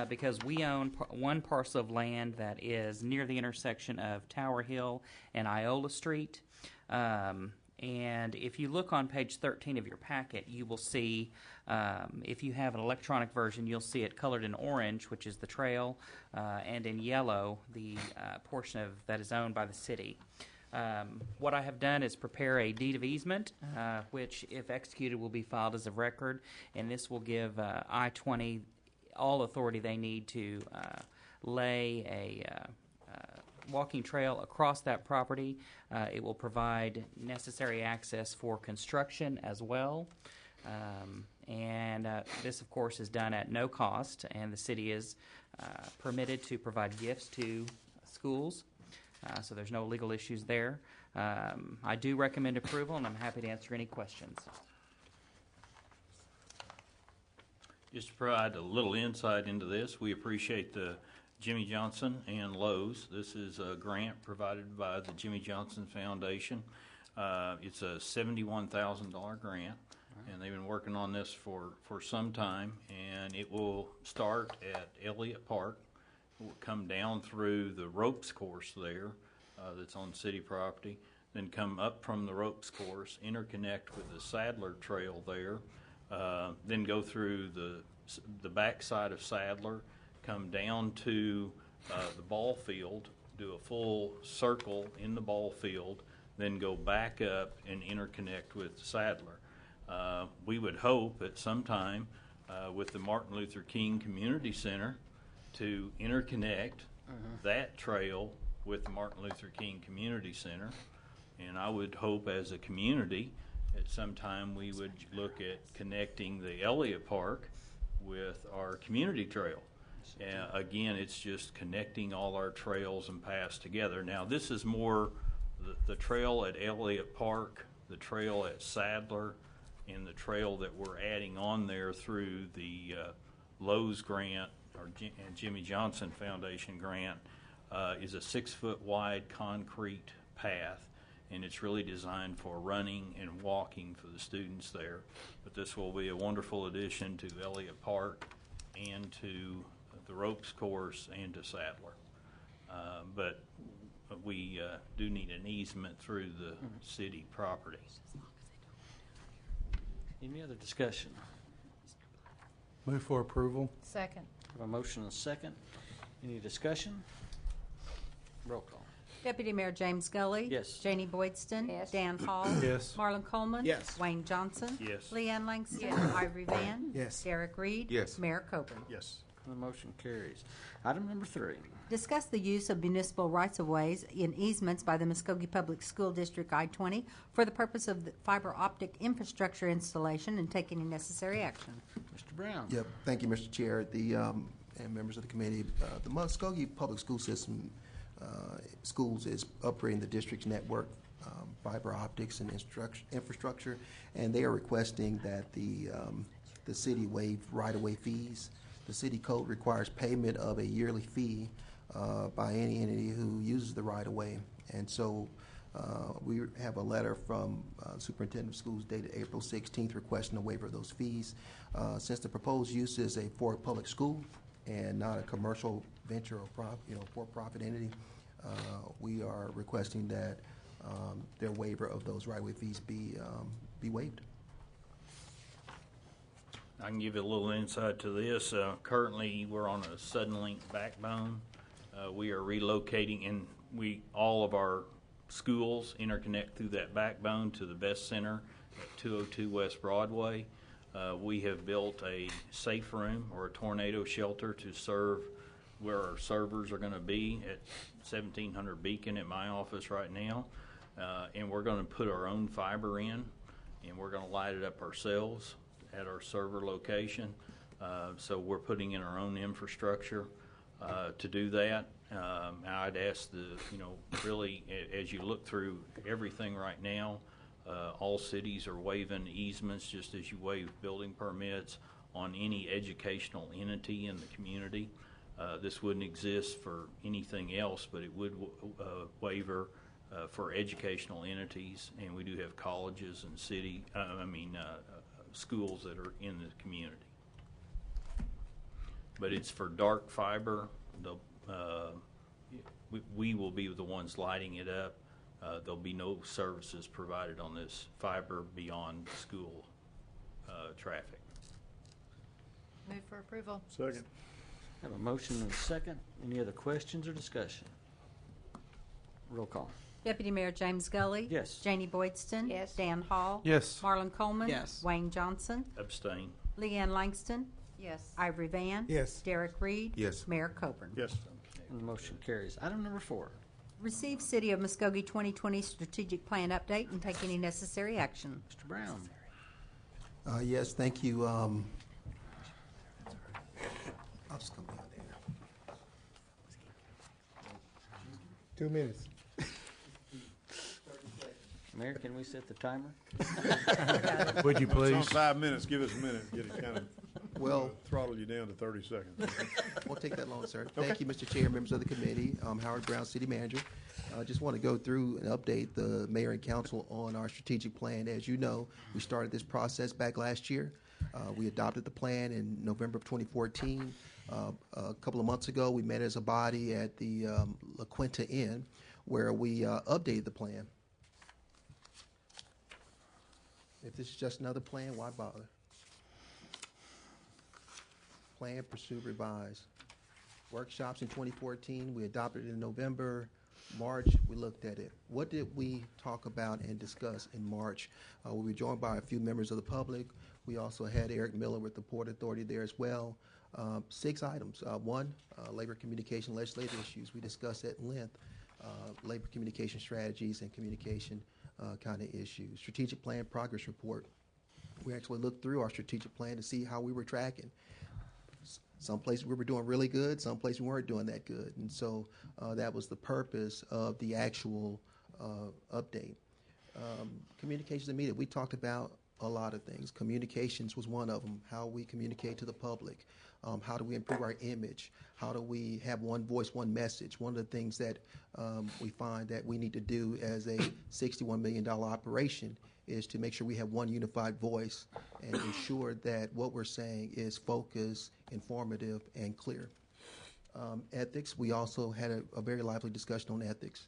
because we own one parcel of land that is near the intersection of Tower Hill and Iola Street. And if you look on page 13 of your packet, you will see, if you have an electronic version, you'll see it colored in orange, which is the trail, and in yellow, the portion of that is owned by the city. What I have done is prepare a deed of easement, which, if executed, will be filed as of record, and this will give I-20 all authority they need to lay a walking trail across that property. It will provide necessary access for construction as well. And this, of course, is done at no cost, and the city is permitted to provide gifts to schools. So there's no legal issues there. I do recommend approval, and I'm happy to answer any questions. Just to provide a little insight into this, we appreciate the Jimmy Johnson and Lowe's. This is a grant provided by the Jimmy Johnson Foundation. It's a $71,000 grant, and they've been working on this for some time, and it will start at Elliott Park. It will come down through the ropes course there that's on city property, then come up from the ropes course, interconnect with the Sadler Trail there, then go through the backside of Sadler, come down to the ball field, do a full circle in the ball field, then go back up and interconnect with Sadler. We would hope at some time with the Martin Luther King Community Center to interconnect that trail with the Martin Luther King Community Center. And I would hope as a community at some time we would look at connecting the Elliott Park with our community trail. Again, it's just connecting all our trails and paths together. Now, this is more the trail at Elliott Park, the trail at Sadler, and the trail that we're adding on there through the Lowe's grant and Jimmy Johnson Foundation grant is a 6-foot wide concrete path, and it's really designed for running and walking for the students there. But this will be a wonderful addition to Elliott Park and to the ropes course and to Sadler. But we do need an easement through the city property. Any other discussion? Move for approval. Second. Have a motion and a second. Any discussion? Roll call. Deputy Mayor James Gully. Yes. Janie Boydston. Yes. Dan Hall. Yes. Marlon Coleman. Yes. Wayne Johnson. Yes. Leanne Langston. Yes. Ivory Van. Yes. Derek Reed. Yes. Mayor Coburn. Yes. The motion carries. Item number 3. Discuss the use of municipal rights-of-ways in easements by the Muskogee Public School District I-20 for the purpose of the fiber optic infrastructure installation and take any necessary action. Mr. Brown. Yep, thank you, Mr. Chair. And members of the committee, the Muskogee Public School System schools is upgrading the district's network, fiber optics and infrastructure, and they are requesting that the city waive right-of-way fees. The city code requires payment of a yearly fee by any entity who uses the right-of-way, and so we have a letter from Superintendent of Schools dated April 16th requesting a waiver of those fees. Since the proposed use is for a public school and not a commercial venture or for-profit entity, we are requesting that their waiver of those right-of-way fees be waived. I can give you a little insight to this. Currently, we're on a Suddenlink backbone. We are relocating, and all of our schools interconnect through that backbone to the Best Center at 202 West Broadway. We have built a safe room or a tornado shelter to serve where our servers are going to be at 1700 Beacon at my office right now. And we're going to put our own fiber in, and we're going to light it up ourselves at our server location. So we're putting in our own infrastructure to do that. I'd ask really, as you look through everything right now, all cities are waiving easements just as you waive building permits on any educational entity in the community. This wouldn't exist for anything else, but it would waiver for educational entities, and we do have colleges and schools that are in the community. But it's for dark fiber. We will be the ones lighting it up. There'll be no services provided on this fiber beyond school traffic. Move for approval. Second. Have a motion and a second. Any other questions or discussion? Roll call. Deputy Mayor James Gully. Yes. Janie Boydston. Yes. Dan Hall. Yes. Marlon Coleman. Yes. Wayne Johnson. Abstain. Leanne Langston. Yes. Ivory Van. Yes. Derek Reed. Yes. Mayor Coburn. Yes. And the motion carries. Item number 4. Receive City of Muskogee 2020 Strategic Plan Update and take any necessary action. Mr. Brown. Yes, thank you. I'll just come down there. 2 minutes. Mayor, can we set the timer? Would you It's on please? 5 minutes. Give us a minute. Get it kind of Well, throttle you down to 30 seconds. Won't take that long, sir. Thank you, Mr. Chair, members of the committee. I'm Howard Brown, City Manager. I just want to go through and update the mayor and council on our strategic plan. As you know, we started this process back last year. We adopted the plan in November of 2014. A couple of months ago, we met as a body at the La Quinta Inn, where we updated the plan. If this is just another plan, why bother? Plan, pursue, revise. Workshops in 2014, we adopted it in November. March, we looked at it. What did we talk about and discuss in March? We were joined by a few members of the public. We also had Eric Miller with the Port Authority there as well. 6 items. One, labor communication legislative issues. We discussed at length labor communication strategies and communication kind of issues. Strategic plan progress report. We actually looked through our strategic plan to see how we were tracking. Some places we were doing really good, some places we weren't doing that good. And so that was the purpose of the actual update. Communications and media, we talked about a lot of things. Communications was one of them, how we communicate to the public. How do we improve our image? How do we have one voice, one message? One of the things that we find that we need to do as a $61 million operation is to make sure we have one unified voice and ensure that what we're saying is focused, informative, and clear. Ethics, we also had a very lively discussion on ethics.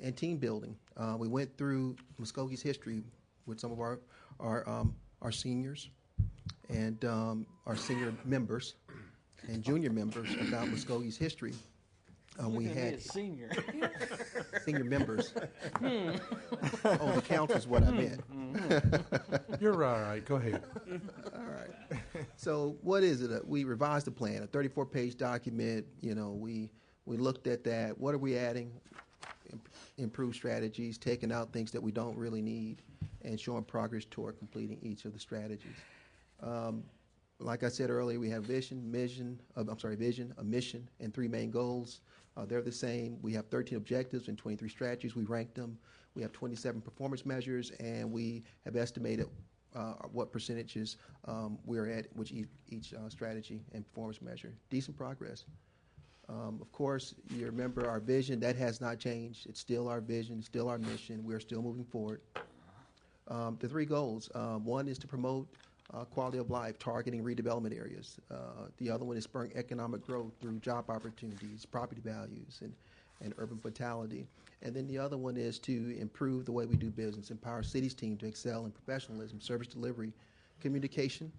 And team building. We went through Muskogee's history with some of our seniors and our senior members and junior members about Muskogee's history. We had senior members. Oh, the council is what I meant. You're all right. Go ahead. All right. So what is it? We revised the plan, a 34-page document. You know, we looked at that. What are we adding? Improve strategies, taking out things that we don't really need, and showing progress toward completing each of the strategies. Like I said earlier, we have vision, a mission, and 3 main goals. They're the same. We have 13 objectives and 23 strategies. We ranked them. We have 27 performance measures, and we have estimated what percentages we're at which each strategy and performance measure. Decent progress. Of course, you remember our vision. That has not changed. It's still our vision, still our mission. We're still moving forward. The 3 goals. One is to promote quality of life, targeting redevelopment areas. The other one is spurring economic growth through job opportunities, property values, and urban vitality. And then the other one is to improve the way we do business, empower city's team to excel in professionalism, service delivery, communication,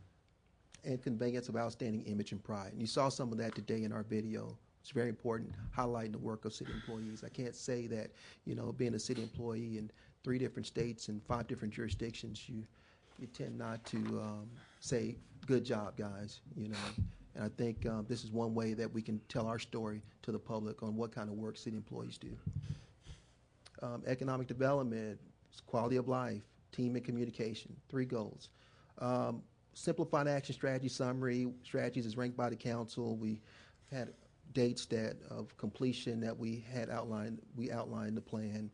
and conveyance of outstanding image and pride. And you saw some of that today in our video. It's very important, highlighting the work of city employees. I can't say that, you know, being a city employee in 3 different states and 5 different jurisdictions, you tend not to say, good job, guys, you know. And I think this is one way that we can tell our story to the public on what kind of work city employees do. Economic development, quality of life, team and communication, 3 goals. Simplified action strategy summary, strategies is ranked by the council. We had dates that of completion that we had outlined. We outlined the plan.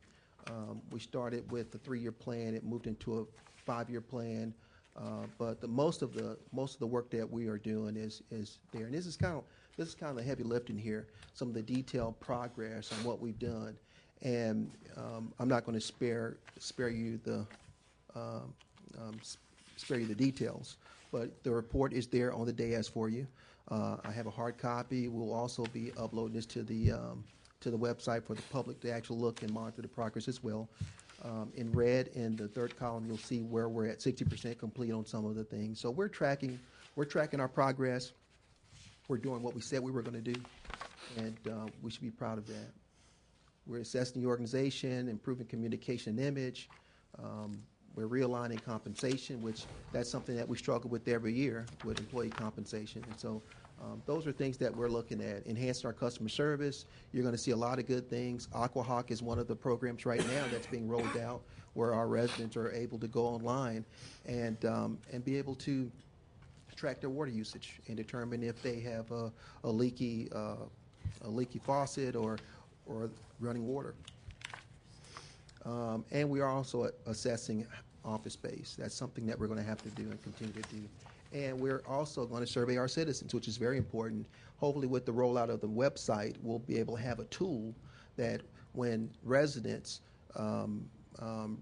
We started with the 3-year plan. It moved into a 5-year plan. But most of the work that we are doing is there. And this is kind of the heavy lifting here. Some of the detailed progress on what we've done. And I'm not going to spare you the details. But the report is there on the dais for you. I have a hard copy. We'll also be uploading this to the website for the public to actually look and monitor the progress as well. In red, in the 3rd column, you'll see where we're at 60% complete on some of the things. So we're tracking our progress. We're doing what we said we were going to do, and we should be proud of that. We're assessing the organization, improving communication and image. We're realigning compensation, which that's something that we struggle with every year with employee compensation. And so those are things that we're looking at. Enhancing our customer service. You're going to see a lot of good things. AquaHawk is one of the programs right now that's being rolled out where our residents are able to go online and be able to track their water usage and determine if they have a leaky faucet or running water. And we are also assessing office space. That's something that we're going to have to do and continue to do. And we're also going to survey our citizens, which is very important. Hopefully with the rollout of the website, we'll be able to have a tool that when residents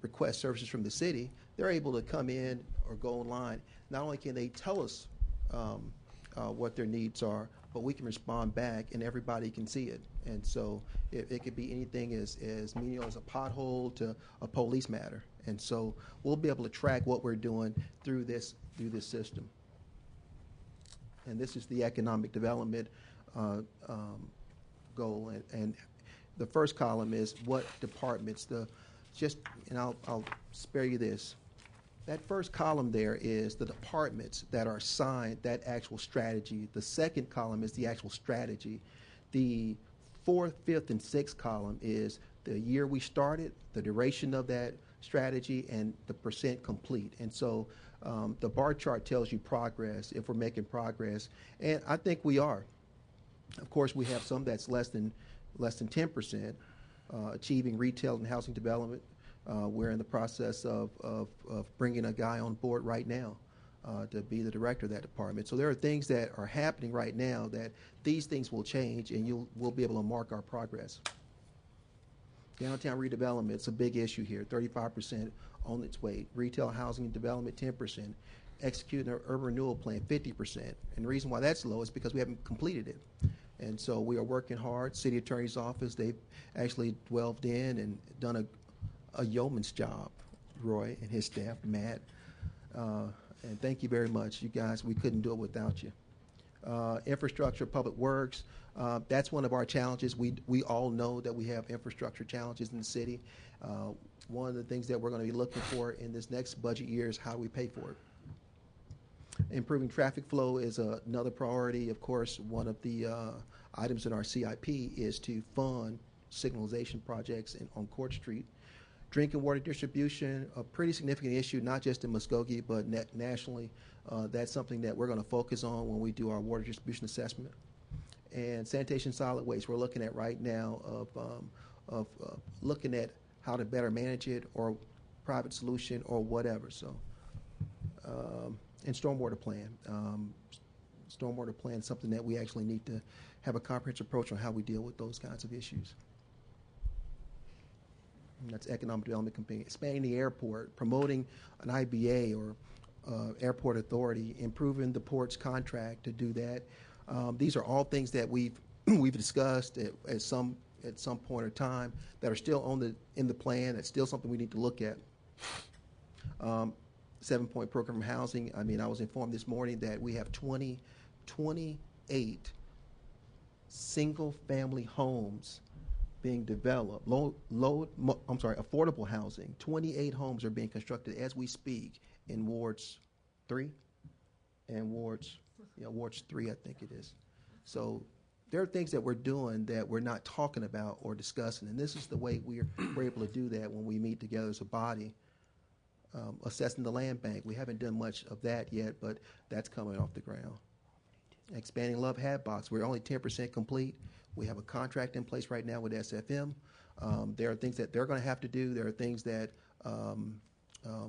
request services from the city, they're able to come in or go online. Not only can they tell us what their needs are, but we can respond back and everybody can see it. And so it could be anything as menial as a pothole to a police matter. And so we'll be able to track what we're doing through this system. And this is the economic development goal. And the first column is what departments, and I'll spare you this. That first column there is the departments that are assigned that actual strategy. The second column is the actual strategy. The fourth, fifth, and sixth column is the year we started, the duration of that strategy, and the percent complete. And so the bar chart tells you progress, if we're making progress, and I think we are. Of course, we have some that's less than 10%, achieving retail and housing development. We're in the process of bringing a guy on board right now to be the director of that department. So there are things that are happening right now that these things will change, and we'll be able to mark our progress. Downtown redevelopment, it's a big issue here, 35% on its way. Retail housing and development, 10%. Executing our urban renewal plan, 50%. And the reason why that's low is because we haven't completed it. And so we are working hard. City Attorney's Office, they've actually delved in and done a yeoman's job, Roy and his staff, Matt. And thank you very much. You guys, we couldn't do it without you. Infrastructure, public works, that's one of our challenges. We all know that we have infrastructure challenges in the city. One of the things that we're going to be looking for in this next budget year is how do we pay for it. Improving traffic flow is another priority. Of course, one of the items in our CIP is to fund signalization projects on Court Street. Drinking water distribution, a pretty significant issue, not just in Muskogee, but nationally. That's something that we're going to focus on when we do our water distribution assessment. And sanitation solid waste, we're looking at right now of looking at how to better manage it or private solution or whatever. So, and stormwater plan. Stormwater plan is something that we actually need to have a comprehensive approach on how we deal with those kinds of issues. And that's economic development campaign. Expanding the airport, promoting an IBA or airport authority, improving the port's contract to do that. These are all things that we've discussed at some point in time that are still in the plan. That's still something we need to look at. 7-point program housing. I mean, I was informed this morning that we have 28 single-family homes being developed. Affordable housing. 28 homes are being constructed as we speak in wards 3 and wards 3, I think it is. So there are things that we're doing that we're not talking about or discussing, and this is the way we're able to do that when we meet together as a body. Assessing the land bank. We haven't done much of that yet, but that's coming off the ground. Expanding Love Hatbox. We're only 10% complete. We have a contract in place right now with SFM. There are things that they're going to have to do. There are things that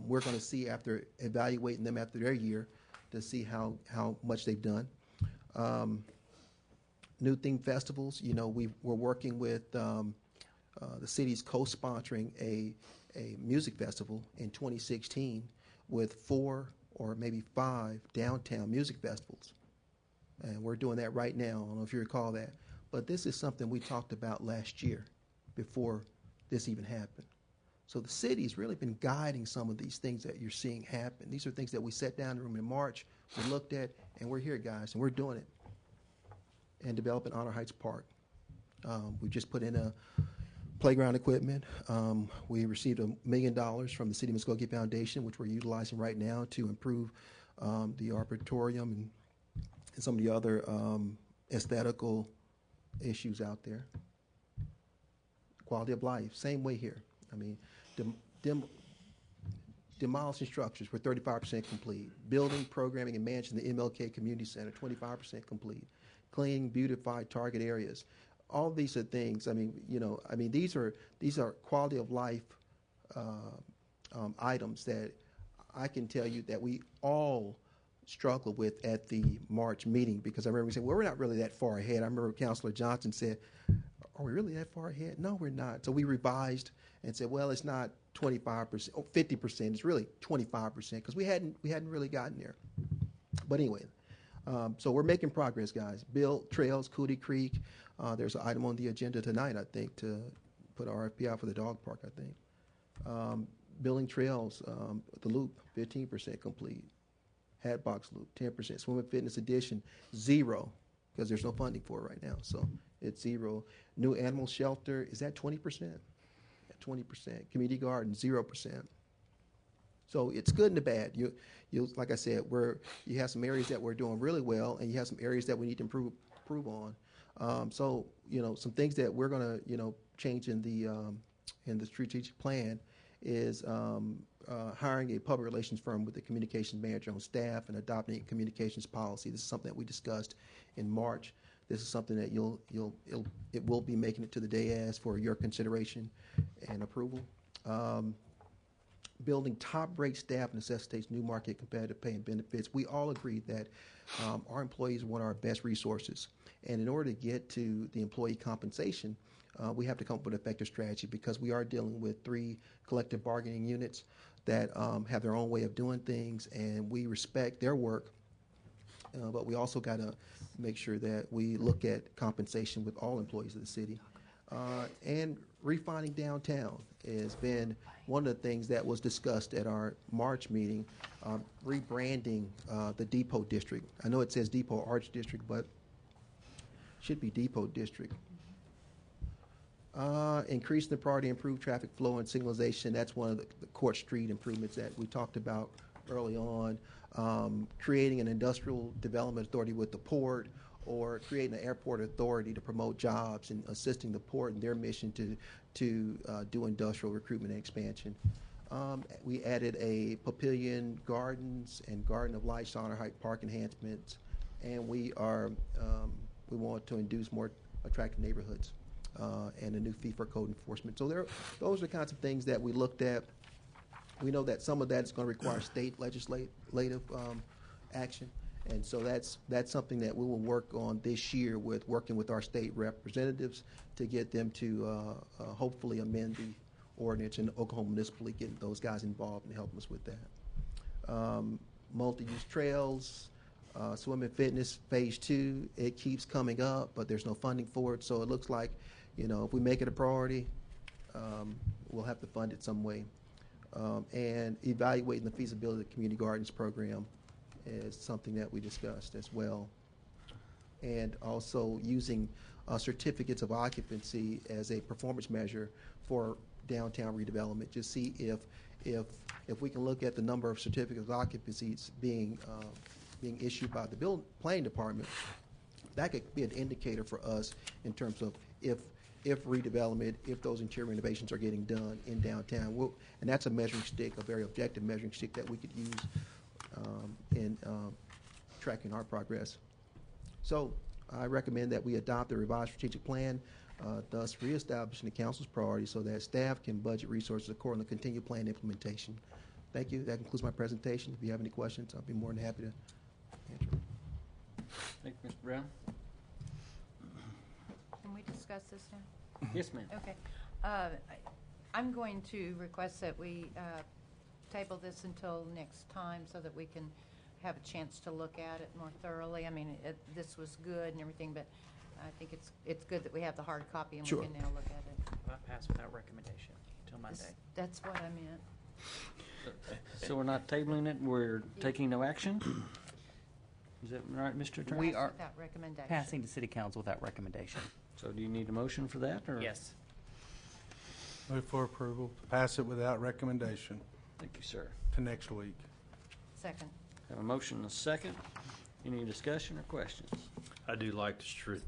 we're going to see after evaluating them after their year to see how much they've done. New theme festivals. You know, we're working with the city's co-sponsoring a music festival in 2016 with 4 or maybe 5 downtown music festivals. And we're doing that right now. I don't know if you recall that. But this is something we talked about last year before this even happened. So the city's really been guiding some of these things that you're seeing happen. These are things that we sat down in the room in March, we looked at, and we're here, guys, and we're doing it. And developing Honor Heights Park. We just put in a playground equipment. We received $1 million from the City of Muskogee Foundation, which we're utilizing right now to improve the arboretum and some of the other aesthetical issues out there. Quality of life, same way here. I mean, demolishing structures, we're 35% complete. Building, programming, and managing the MLK Community Center, 25% complete. Cleaning, beautified target areas. All of these are things. I mean, these are quality of life items that I can tell you that we all struggled with at the March meeting, because I remember we said, well, we're not really that far ahead. I remember Councilor Johnson said, are we really that far ahead? No, we're not. So we revised and said, well, it's not 25% or 50%. It's really 25% because we hadn't really gotten there. But anyway, so we're making progress, guys. Build trails, Cootie Creek. There's an item on the agenda tonight, I think, to put RFP out for the dog park, I think. Building trails, the loop, 15% complete. Hatbox Loop, 10%. Swim and Fitness Edition, 0, because there's no funding for it right now. So it's 0. New animal shelter, is that 20%? At 20%. Community garden, 0%. So it's good and the bad. You like I said, you have some areas that we're doing really well, and you have some areas that we need to improve on. So some things that we're going to change in the strategic plan is hiring a public relations firm with a communications manager on staff and adopting a communications policy. This is something that we discussed in March. This is something that it will be making it to the DAS for your consideration and approval. Building top-rate staff necessitates new market competitive pay and benefits. We all agree that our employees are one of our best resources, and in order to get to the employee compensation, we have to come up with an effective strategy, because we are dealing with 3 collective bargaining units that have their own way of doing things, and we respect their work, but we also got to make sure that we look at compensation with all employees of the city. And refining downtown has been one of the things that was discussed at our March meeting, rebranding the Depot District. I know it says Depot Arts District, but it should be Depot District. Increase the priority, improve traffic flow and signalization. That's one of the Court Street improvements that we talked about early on. Creating an industrial development authority with the port, or creating an airport authority to promote jobs and assisting the port in their mission to do industrial recruitment and expansion. We added a Papillion Gardens and Garden of Light, Sauner Heights Park enhancements, and we want to induce more attractive neighborhoods. And a new fee for code enforcement. So those are the kinds of things that we looked at. We know that some of that is going to require state legislative action, and so that's something that we will work on this year, with working with our state representatives to get them to hopefully amend the ordinance, and Oklahoma municipally getting those guys involved and helping us with that. Multi-use trails. Swim and Fitness Phase 2, it keeps coming up, but there's no funding for it, so it looks like, if we make it a priority, we'll have to fund it some way. And evaluating the feasibility of the Community Gardens program is something that we discussed as well. And also using certificates of occupancy as a performance measure for downtown redevelopment. Just see if we can look at the number of certificates of occupancies being issued by the planning department. That could be an indicator for us in terms of if redevelopment, if those interior renovations are getting done in downtown. And that's a measuring stick, a very objective measuring stick that we could use in tracking our progress. So I recommend that we adopt a revised strategic plan, thus reestablishing the council's priorities so that staff can budget resources according to continued plan implementation. Thank you. That concludes my presentation. If you have any questions, I'll be more than happy to answer. Thank you, Mr. Brown. Can we discuss this now? Yes, ma'am. Okay. I'm going to request that we table this until next time so that we can have a chance to look at it more thoroughly. I mean, this was good and everything, but I think it's good that we have the hard copy and Sure. we can now look at it. I pass without recommendation until Monday. That's what I meant. So we're not tabling it, we're taking no action? Is that right, Mr. Attorney? We are Without recommendation. passing to City Council without recommendation. So do you need a motion for that, or? Yes. Move for approval, to pass it without recommendation Thank you, sir. to next week. Second. Have a motion and a second. Any discussion or questions? I do like the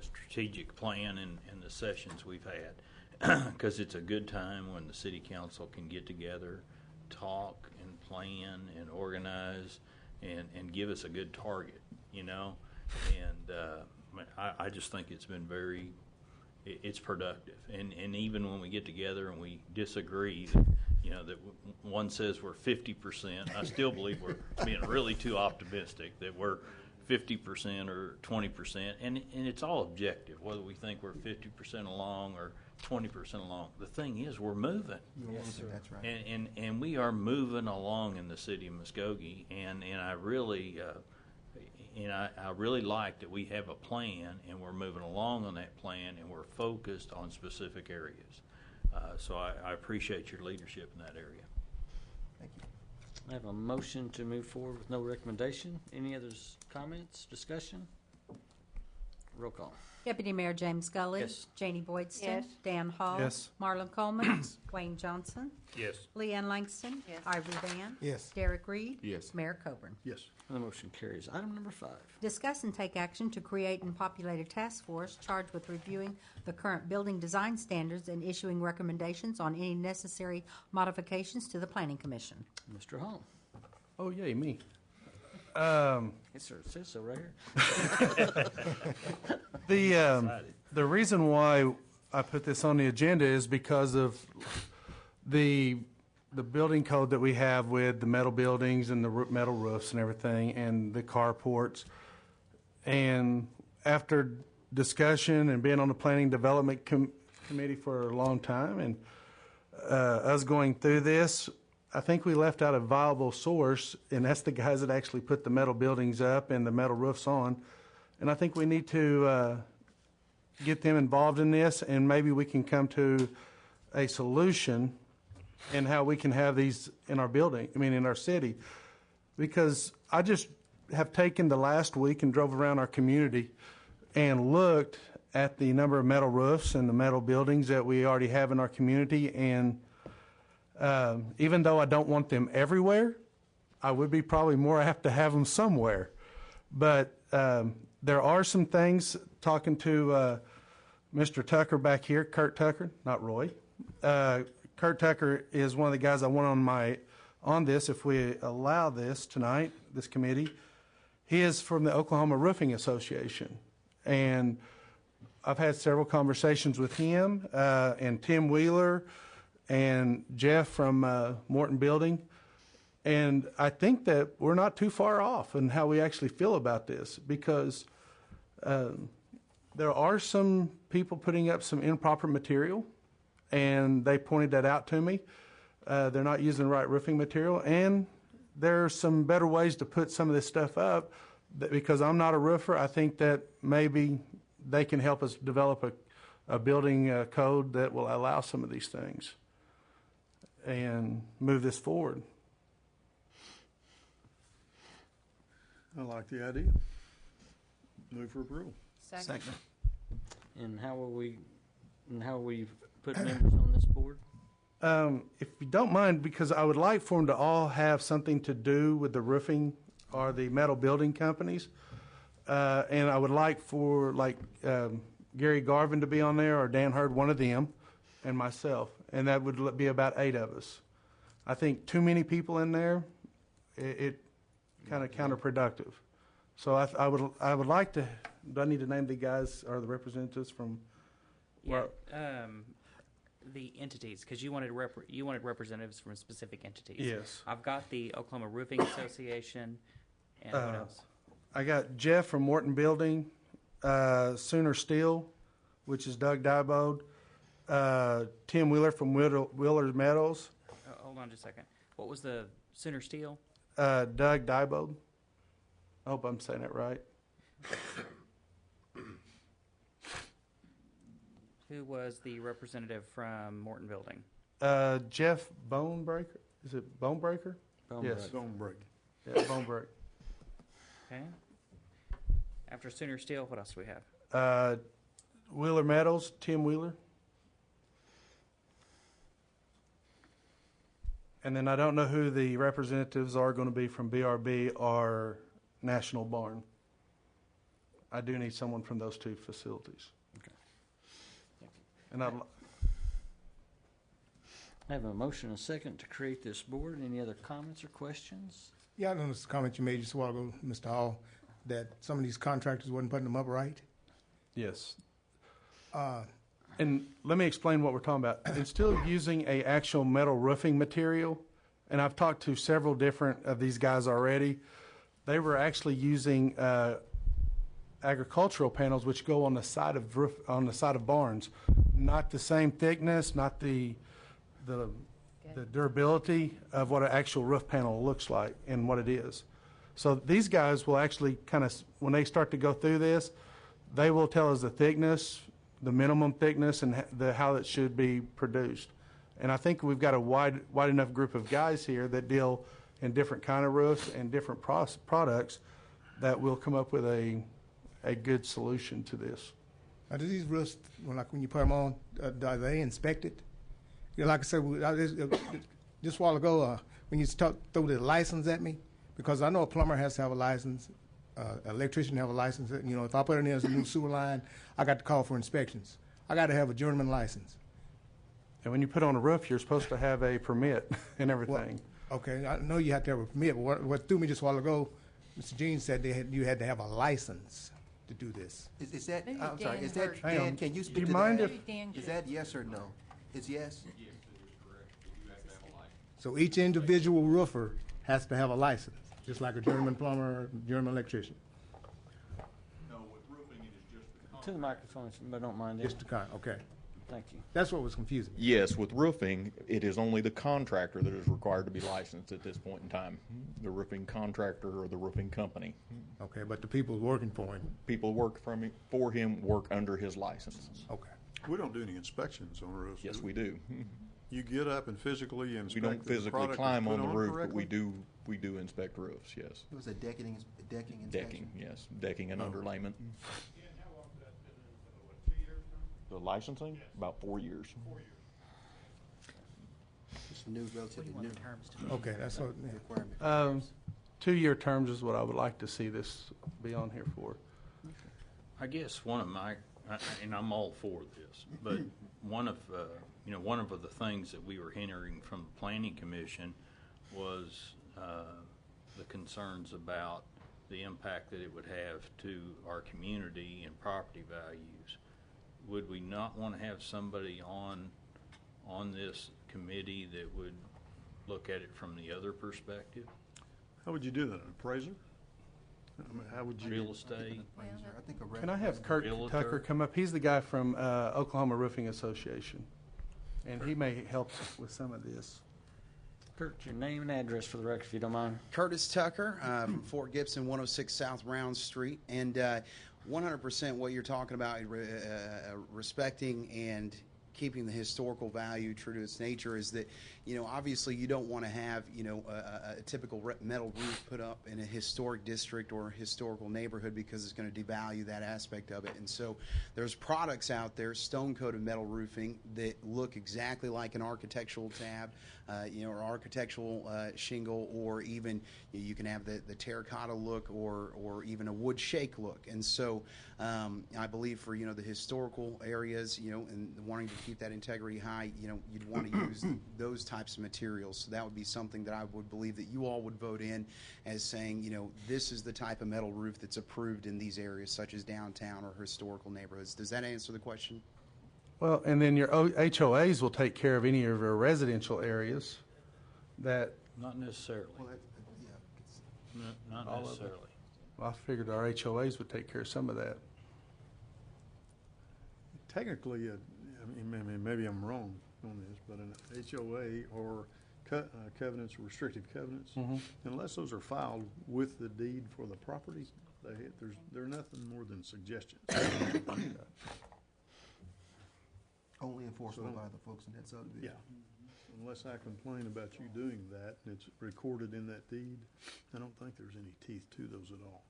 strategic plan and the sessions we've had, because it's a good time when the city council can get together, talk and plan and organize and give us a good target, and I just think it's been it's productive, and even when we get together and we disagree, you know, that one says we're 50%. I still believe we're being really too optimistic that we're 50% or 20%, and it's all objective, whether we think we're 50% along or 20% along. The thing is, we're moving. Yes, sir. That's right. And we are moving along in the city of Muskogee, and I really I really like that we have a plan, and we're moving along on that plan, and we're focused on specific areas. So I appreciate your leadership in that area. Thank you. I have a motion to move forward with no recommendation. Any other comments, discussion? Roll call. Deputy Mayor James Gully. Yes. Janie Boydston. Yes. Dan Hall. Yes. Marlon Coleman. Wayne Johnson. Yes. Leanne Langston. Yes. Ivory Van. Yes. Derek Reed. Yes. Mayor Coburn. Yes. And the motion carries. Item number 5. Discuss and take action to create and populate a task force charged with reviewing the current building design standards and issuing recommendations on any necessary modifications to the Planning Commission. Mr. Hall. Oh, yay, me. Yes, sir. It says so right here. The reason why I put this on the agenda is because of the building code that we have with the metal buildings and the metal roofs and everything, and the carports. And after discussion and being on the Planning Development Committee for a long time, and us going through this, I think we left out a viable source, and that's the guys that actually put the metal buildings up and the metal roofs on. And I think we need to get them involved in this, and maybe we can come to a solution in how we can have these in our building, in our city. Because I just have taken the last week and drove around our community and looked at the number of metal roofs and the metal buildings that we already have in our community, and even though I don't want them everywhere, I would be probably more apt to have them somewhere. But there are some things, talking to Mr. Tucker back here, Kurt Tucker, not Roy. Kurt Tucker is one of the guys I want on this, if we allow this tonight, this committee. He is from the Oklahoma Roofing Association. And I've had several conversations with him and Tim Wheeler and Jeff from Morton Building. And I think that we're not too far off in how we actually feel about this, because there are some people putting up some improper material, and they pointed that out to me. They're not using the right roofing material, and there are some better ways to put some of this stuff up. Because I'm not a roofer, I think that maybe they can help us develop a building code that will allow some of these things and move this forward. I like the idea. Move for approval. Second. And how will we put members on this board? If you don't mind, because I would like for them to all have something to do with the roofing or the metal building companies. And I would like for Gary Garvin to be on there, or Dan Hurd, one of them, and myself. And that would be about 8 of us. I think too many people in there, it kind of counterproductive. So I would like to. Do I need to name the guys or the representatives from? Yeah, the entities, because you wanted representatives from specific entities. Yes. I've got the Oklahoma Roofing Association, and what else? I got Jeff from Morton Building, Sooner Steel, which is Doug Diebold, Tim Wheeler from Wheeler Meadows. Hold on just a second. What was the Sooner Steel? Doug Diebold. I hope I'm saying it right. Who was the representative from Morton Building? Jeff Bonebreaker. Is it Bonebreaker? Yes. Bonebreaker. Yeah, Bonebreaker. Okay. After Sooner Steel, what else do we have? Wheeler Meadows, Tim Wheeler. And then I don't know who the representatives are going to be from BRB or National Barn. I do need someone from those two facilities. Okay. And I have a motion and a second to create this board. Any other comments or questions? Yeah, I noticed the comment you made just a while ago, Mr. Hall, that some of these contractors wasn't putting them up right. Yes. And let me explain what we're talking about. Instead of using a actual metal roofing material, and I've talked to several different of these guys already, they were actually using agricultural panels which go on the side of barns. Not the same thickness, not the durability of what an actual roof panel looks like and what it is. So these guys will actually kind of, when they start to go through this, they will tell us the thickness, the minimum thickness, and how it should be produced. And I think we've got a wide enough group of guys here that deal in different kind of roofs and different products that will come up with a good solution to this. Now, do these roofs, when you put them on, are they inspected? You know, like I said, just a while ago, when you throw the license at me, because I know a plumber has to have a license, an electrician have a license. You know, if I put in as a new sewer line, I got to call for inspections. I got to have a journeyman license. And when you put on a roof, you're supposed to have a permit and everything. Well, okay, I know you have to have a permit, but what threw me just a while ago, Mr. Jean said you had to have a license to do this. Is that, Maybe I'm sorry, Dan is that, heard. Dan, can you speak Do you to mind that? if- Is that yes or no? It's yes? Yes, that is correct. You have to have a license. So each individual roofer has to have a license, just like a journeyman plumber, journeyman electrician. No, with roofing, it is just the To the microphone, if you don't mind. Just okay. Thank you. That's what was confusing. Yes, with roofing, it is only the contractor that is required to be licensed at this point in time. The roofing contractor or the roofing company. Okay, but the people working for him. People who work for him work under his license. Okay. We don't do any inspections on roofs. Yes, we do. You get up and physically inspect. We don't that the physically product is climb put on the roof, but correctly? we do inspect roofs, yes. It was a decking inspection? Decking, yes, decking and underlayment. The licensing, about 4 years. It's new, relatively new. Okay, that's what, yeah. 2-year terms is what I would like to see this be on here for. I guess one of my, and I'm all for this, but one of the things that we were hearing from the Planning Commission was the concerns about the impact that it would have to our community and property values. Would we not want to have somebody on this committee that would look at it from the other perspective? How would you do that? An appraiser? I mean, how would you? Real estate? Can I have Kurt Tucker come up? He's the guy from Oklahoma Roofing Association, and he may help with some of this. Kurt, your name and address for the record, if you don't mind. Curtis Tucker from Fort Gibson, 106 South Brown Street. And 100% what you're talking about, respecting and keeping the historical value true to its nature, is that, obviously you don't want to have, a typical metal roof put up in a historic district or a historical neighborhood, because it's going to devalue that aspect of it. And so there's products out there, stone-coated metal roofing, that look exactly like an architectural tab, or architectural shingle, or even you can have the terracotta look, or even a wood shake look. And so I believe for the historical areas, and wanting to keep that integrity high, you'd want to use those types of materials. So that would be something that I would believe that you all would vote in as saying, this is the type of metal roof that's approved in these areas, such as downtown or historical neighborhoods. Does that answer the question? Well, and then your HOAs will take care of any of your residential areas that. Not necessarily. Well, Not all of it. necessarily. Well, I figured our HOAs would take care of some of that. Technically, I mean, maybe I'm wrong on this, but an HOA or covenants, restrictive covenants, unless those are filed with the deed for the property, they're nothing more than suggestions. Only enforceable by the folks in that subdivision. Yeah. Unless I complain about you doing that and it's recorded in that deed, I don't think there's any teeth to those at all.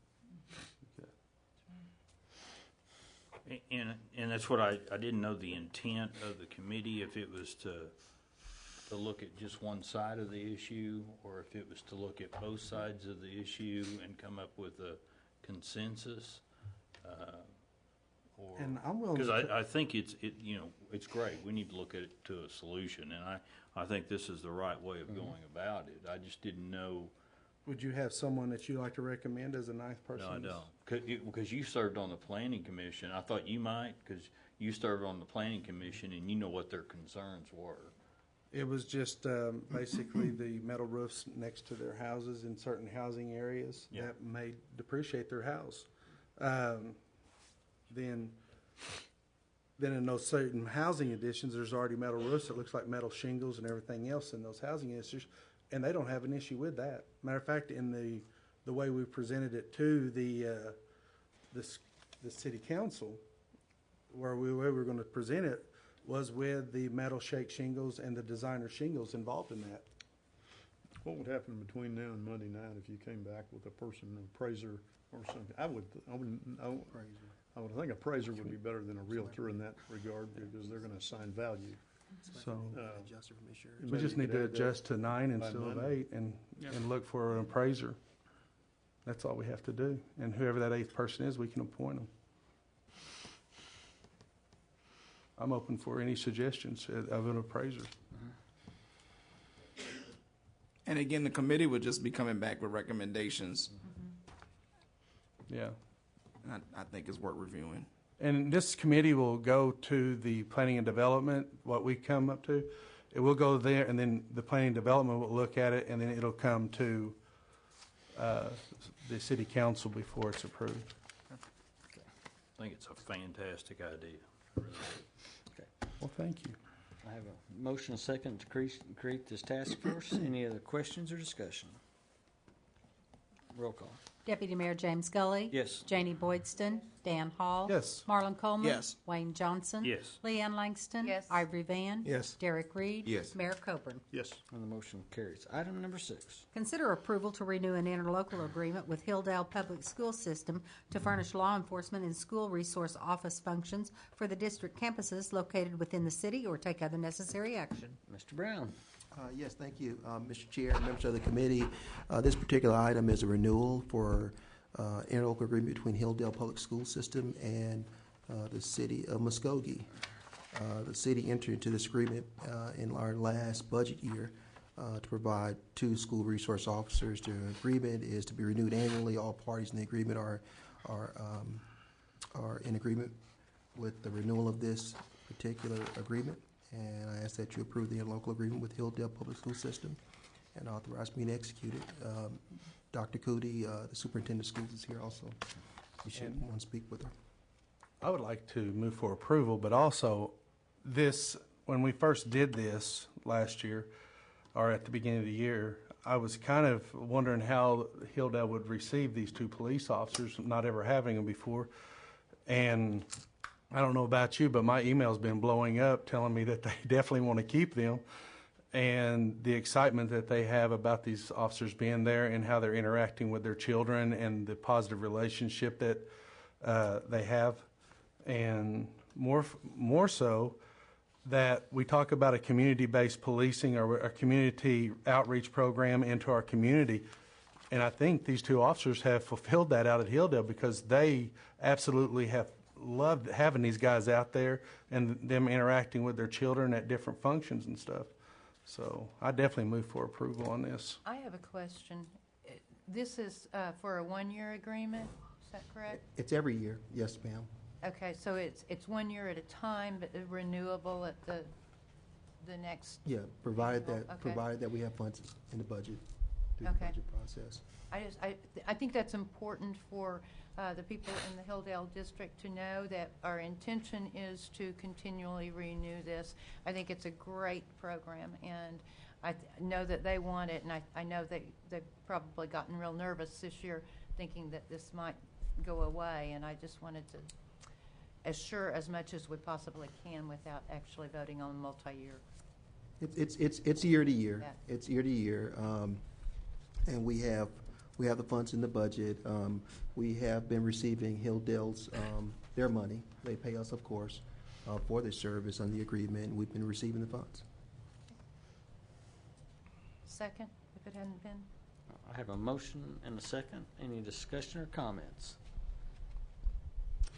And that's what I didn't know the intent of the committee, if it was to look at just one side of the issue, or if it was to look at both sides of the issue and come up with a consensus. And I'm willing because to I think it's great. We need to look at it to a solution, and I think this is the right way of going about it. I just didn't know. Would you have someone that you like to recommend as a ninth person? No, I don't. Because you served on the Planning Commission. I thought you might, because you served on the planning commission and you know what their concerns were. It was just basically the metal roofs next to their houses in certain housing areas that may depreciate their house. Then in those certain housing additions, there's already metal roofs that looks like metal shingles and everything else in those housing additions, and they don't have an issue with that. Matter of fact, in the way we presented it to the city council, where we were going to present it, was with the metal shake shingles and the designer shingles involved in that. What would happen between now and Monday night if you came back with a person, an appraiser or something? I would think appraiser would be better than a realtor in that regard because they're going to assign value. So we maybe just you need could to add that adjust to 9 instead of Monday. 8 and look for an appraiser. That's all we have to do. And whoever that 8th person is, we can appoint them. I'm open for any suggestions of an appraiser. And again, the committee would just be coming back with recommendations. Yeah. And I think it's worth reviewing. And this committee will go to the planning and development, what we come up to. It will go there, and then the planning and development will look at it, and then it'll come to the city council before it's approved. I think it's a fantastic idea. Well, thank you. I have a motion and a second to create this task force. Any other questions or discussion? Roll call. Deputy Mayor James Gully. Yes. Janie Boydston. Dan Hall. Yes. Marlon Coleman. Yes. Wayne Johnson. Yes. Leanne Langston. Yes. Ivory Van. Yes. Derek Reed. Yes. Mayor Coburn. Yes. And the motion carries. Item number 6. Consider approval to renew an interlocal agreement with Hilldale Public School System to furnish law enforcement and school resource office functions for the district campuses located within the city or take other necessary action. Mr. Brown. Yes, thank you, Mr. Chair, members of the committee. This particular item is a renewal for interlocal agreement between Hilldale Public School System and the city of Muskogee. The city entered into this agreement in our last budget year to provide 2 school resource officers. The agreement is to be renewed annually. All parties in the agreement are in agreement with the renewal of this particular agreement. And I ask that you approve the interlocal agreement with Hilldale Public School System and authorize me to execute it. Dr. Cootie, the superintendent of schools, is here also. You should want to speak with her. I would like to move for approval, but also this, when we first did this last year, or at the beginning of the year, I was kind of wondering how Hilldale would receive these 2 police officers, not ever having them before. And I don't know about you, but my email's been blowing up telling me that they definitely want to keep them, and the excitement that they have about these officers being there and how they're interacting with their children and the positive relationship that they have. And more so that we talk about a community-based policing or a community outreach program into our community. And I think these 2 officers have fulfilled that out at Hilldale because they absolutely have loved having these guys out there and them interacting with their children at different functions and stuff. So I definitely move for approval on this. I have a question. This is for a 1-year agreement, is that correct? It's every year. Yes, ma'am. Okay, so it's 1 year at a time, but renewable at the next. Yeah, provided that Okay. provided that we have funds in the budget through Okay. the budget process. I think that's important for the people in the Hilldale district to know that our intention is to continually renew this. I think it's a great program, and I know that they want it, and I know they've probably gotten real nervous this year thinking that this might go away, and I just wanted to assure as much as we possibly can without actually voting on multi-year. It's year to year. Yeah. It's year to year, and we have the funds in the budget. We have been receiving Hilldale's their money. They pay us, of course, for their service under the agreement. And we've been receiving the funds. Second, if it hadn't been. I have a motion and a second. Any discussion or comments?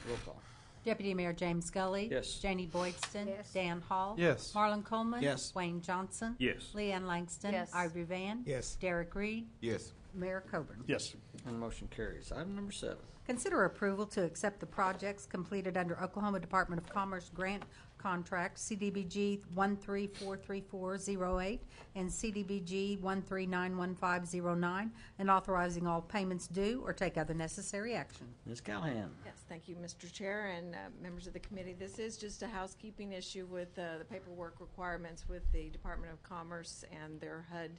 Roll call. Deputy Mayor James Gully. Yes. Janie Boydston. Yes. Dan Hall. Yes. Marlon Coleman. Yes. Wayne Johnson. Yes. Leanne Langston. Yes. Ivory Van. Yes. Derek Reed. Yes. Mayor Coburn. Yes. And motion carries. Item number 7. Consider approval to accept the projects completed under Oklahoma Department of Commerce grant contract CDBG 1343408 and CDBG 1391509 and authorizing all payments due or take other necessary action. Ms. Callahan. Yes, thank you, Mr. Chair and members of the committee. This is just a housekeeping issue with the paperwork requirements with the Department of Commerce and their HUD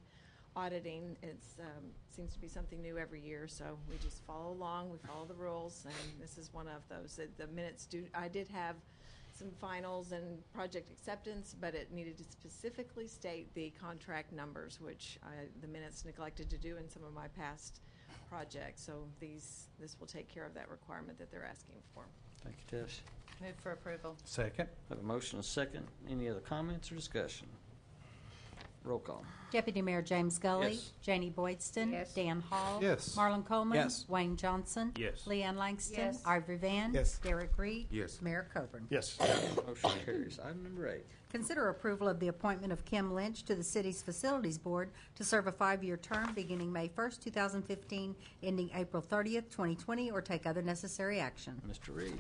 auditing. It seems to be something new every year, so we just follow along. We follow the rules, and this is one of those. The minutes do. I did have some finals and project acceptance, but it needed to specifically state the contract numbers, which the minutes neglected to do in some of my past projects. So this will take care of that requirement that they're asking for. Thank you, Tish. Move for approval. Second. I have a motion and a second. Any other comments or discussion? Roll call. Deputy Mayor James Gully. Yes. Janie Boydston. Yes. Dan Hall. Yes. Marlon Coleman. Yes. Wayne Johnson. Yes. Leanne Langston. Yes. Ivory Van. Yes. Derek Reed. Yes. Mayor Coburn. Yes. Motion carries. Item number 8. Consider approval of the appointment of Kim Lynch to the city's Facilities Board to serve a 5-year term beginning May 1st, 2015, ending April 30th, 2020, or take other necessary action. Mr. Reed.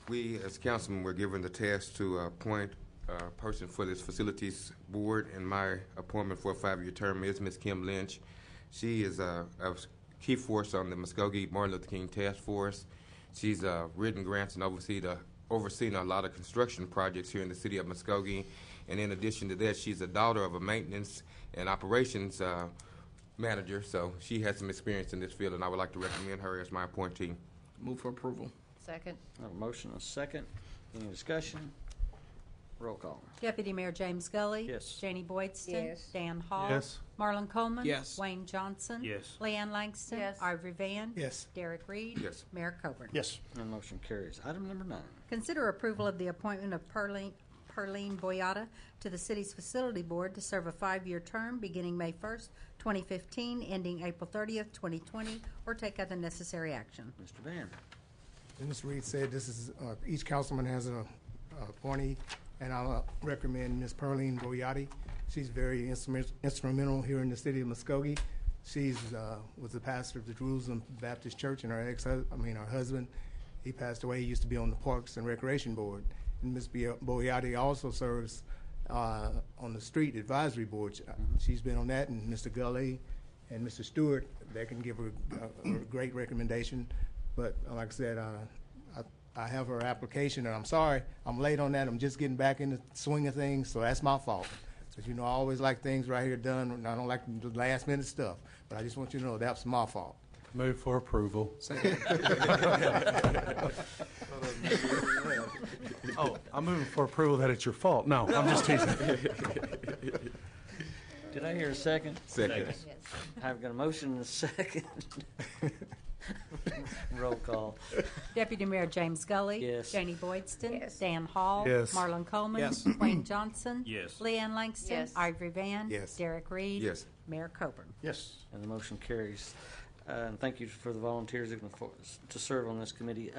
We, as councilmen, were given the task to appoint a person for this facilities board, and my appointment for a 5-year term is Ms. Kim Lynch. She is a key force on the Muskogee Martin Luther King Task Force. She's written grants and overseen a lot of construction projects here in the city of Muskogee. And in addition to that, she's a daughter of a maintenance and operations manager, so she has some experience in this field, and I would like to recommend her as my appointee. Move for approval. Second. I have a motion and a second. Any discussion? Roll call. Deputy Mayor James Gully. Yes. Janie Boydston. Yes. Dan Hall. Yes. Marlon Coleman. Yes. Wayne Johnson. Yes. Leanne Langston. Yes. Ivory Van. Yes. Derek Reed. Yes. Mayor Coburn. Yes. And motion carries. Item number 9. Consider approval of the appointment of Perlene Boyata to the city's Facility Board to serve a 5-year term beginning May 1st, 2015, ending April 30th, 2020, or take other necessary action. Mr. Van. As Ms. Reed said, this is each councilman has an appointee, and I'll recommend Ms. Perlene Boyati. She's very instrumental here in the city of Muskogee. She's was the pastor of the Jerusalem Baptist Church, and her husband, he passed away. He used to be on the Parks and Recreation Board. And Ms. Boyati also serves on the Street Advisory Board. She's been on that, and Mr. Gully and Mr. Stewart, they can give her a great recommendation. But like I said, I have her application, and I'm sorry I'm late on that. I'm just getting back in the swing of things, so that's my fault. Because, I always like things right here done, and I don't like the last-minute stuff. But I just want you to know that's my fault. Move for approval. Second. Oh, I'm moving for approval that it's your fault. No, I'm just teasing. Did I hear a second? Second. Yes. I've got a motion and a second. Roll call. Deputy Mayor James Gully. Yes. Janie Boydston. Yes. Dan Hall. Yes. Marlon Coleman. Yes. Wayne Johnson. Yes. Leanne Langston. Yes. Ivory Van. Yes. Derek Reed. Yes. Mayor Coburn. Yes. And the motion carries. And thank you for the volunteers to serve on this committee.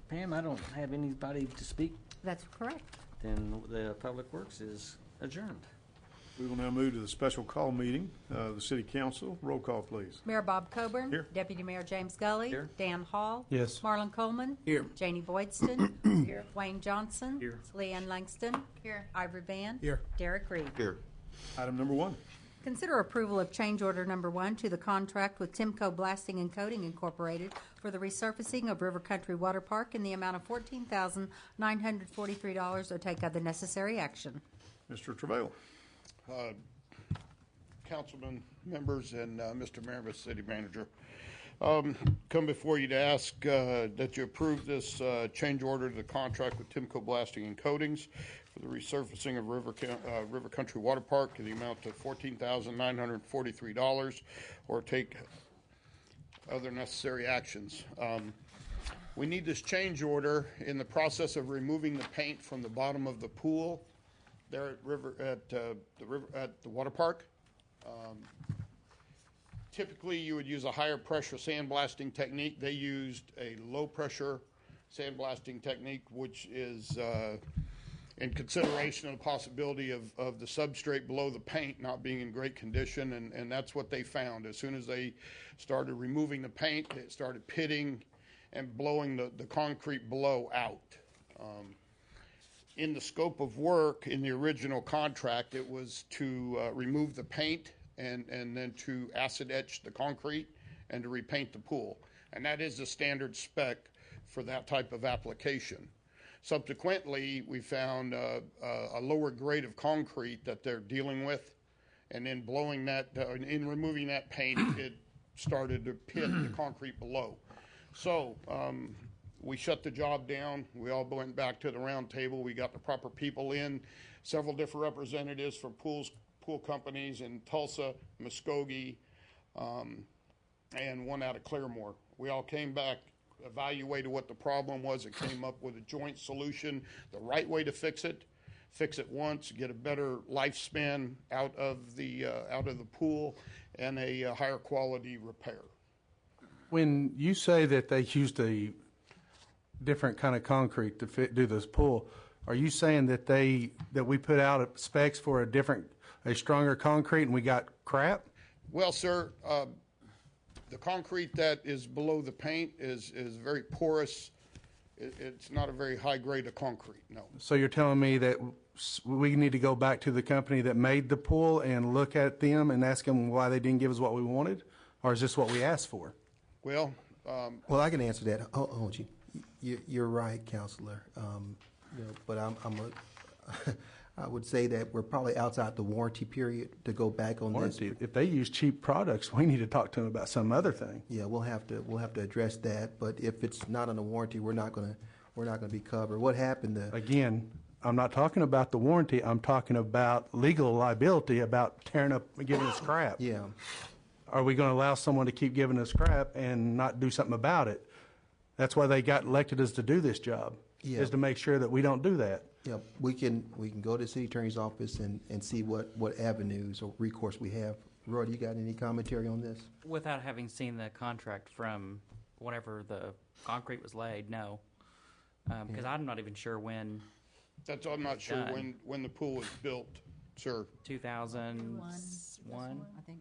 Pam, I don't have anybody to speak. That's correct. Then the Public Works is adjourned. We will now move to the special call meeting of the City Council. Roll call, please. Mayor Bob Coburn. Here. Deputy Mayor James Gully. Here. Dan Hall. Yes. Marlon Coleman. Here. Janie Boydston. Here. Wayne Johnson. Here. Leanne Langston. Here. Ivory Van. Here. Derek Reed. Here. Item number 1. Consider approval of change order number 1 to the contract with Timco Blasting and Coating Incorporated for the resurfacing of River Country Water Park in the amount of $14,943 or take other necessary action. Mr. Travail. Councilman, members, and Mr. Mayor, City Manager. Come before you to ask that you approve this change order to the contract with Timco Blasting and Coatings for the resurfacing of River Country Water Park in the amount of $14,943 or take other necessary actions. We need this change order in the process of removing the paint from the bottom of the pool there at the water park. Typically, you would use a higher pressure sandblasting technique. They used a low pressure sandblasting technique, which is in consideration of the possibility of the substrate below the paint not being in great condition, and that's what they found. As soon as they started removing the paint, it started pitting and blowing the concrete below out. In the scope of work in the original contract, it was to remove the paint and then to acid etch the concrete and to repaint the pool. And that is the standard spec for that type of application. Subsequently, we found a lower grade of concrete that they're dealing with, and then blowing that, in removing that paint, it started to pit the concrete below. So we shut the job down. We all went back to the round table. We got the proper people in, several different representatives from pool companies in Tulsa, Muskogee, and one out of Claremore. We all came back, evaluated what the problem was, and came up with a joint solution, the right way to fix it once, get a better lifespan out of the pool, and a higher quality repair. When you say that they used a different kind of concrete to do this pool, are you saying that we put out specs for a stronger concrete and we got crap? Well, sir, the concrete that is below the paint is very porous. It's not a very high grade of concrete, no. So you're telling me that we need to go back to the company that made the pool and look at them and ask them why they didn't give us what we wanted? Or is this what we asked for? Well, I can answer that. You're right, Counselor. But I would say that we're probably outside the warranty period to go back on Warranty. this. If they use cheap products, we need to talk to them about some other thing. Yeah, we'll have to address that. But if it's not on the warranty, we're not going to be covered. What happened? Again, I'm not talking about the warranty. I'm talking about legal liability about tearing up and giving us crap. Yeah. Are we going to allow someone to keep giving us crap and not do something about it? That's why they got elected us to do this job, is to make sure that we don't do that. Yeah, we can go to the city attorney's office and see what avenues or recourse we have. Roy, do you got any commentary on this? Without having seen the contract from whenever the concrete was laid, no. Because I'm not even sure when. I'm not sure when the pool was built, sir. 2001, I think.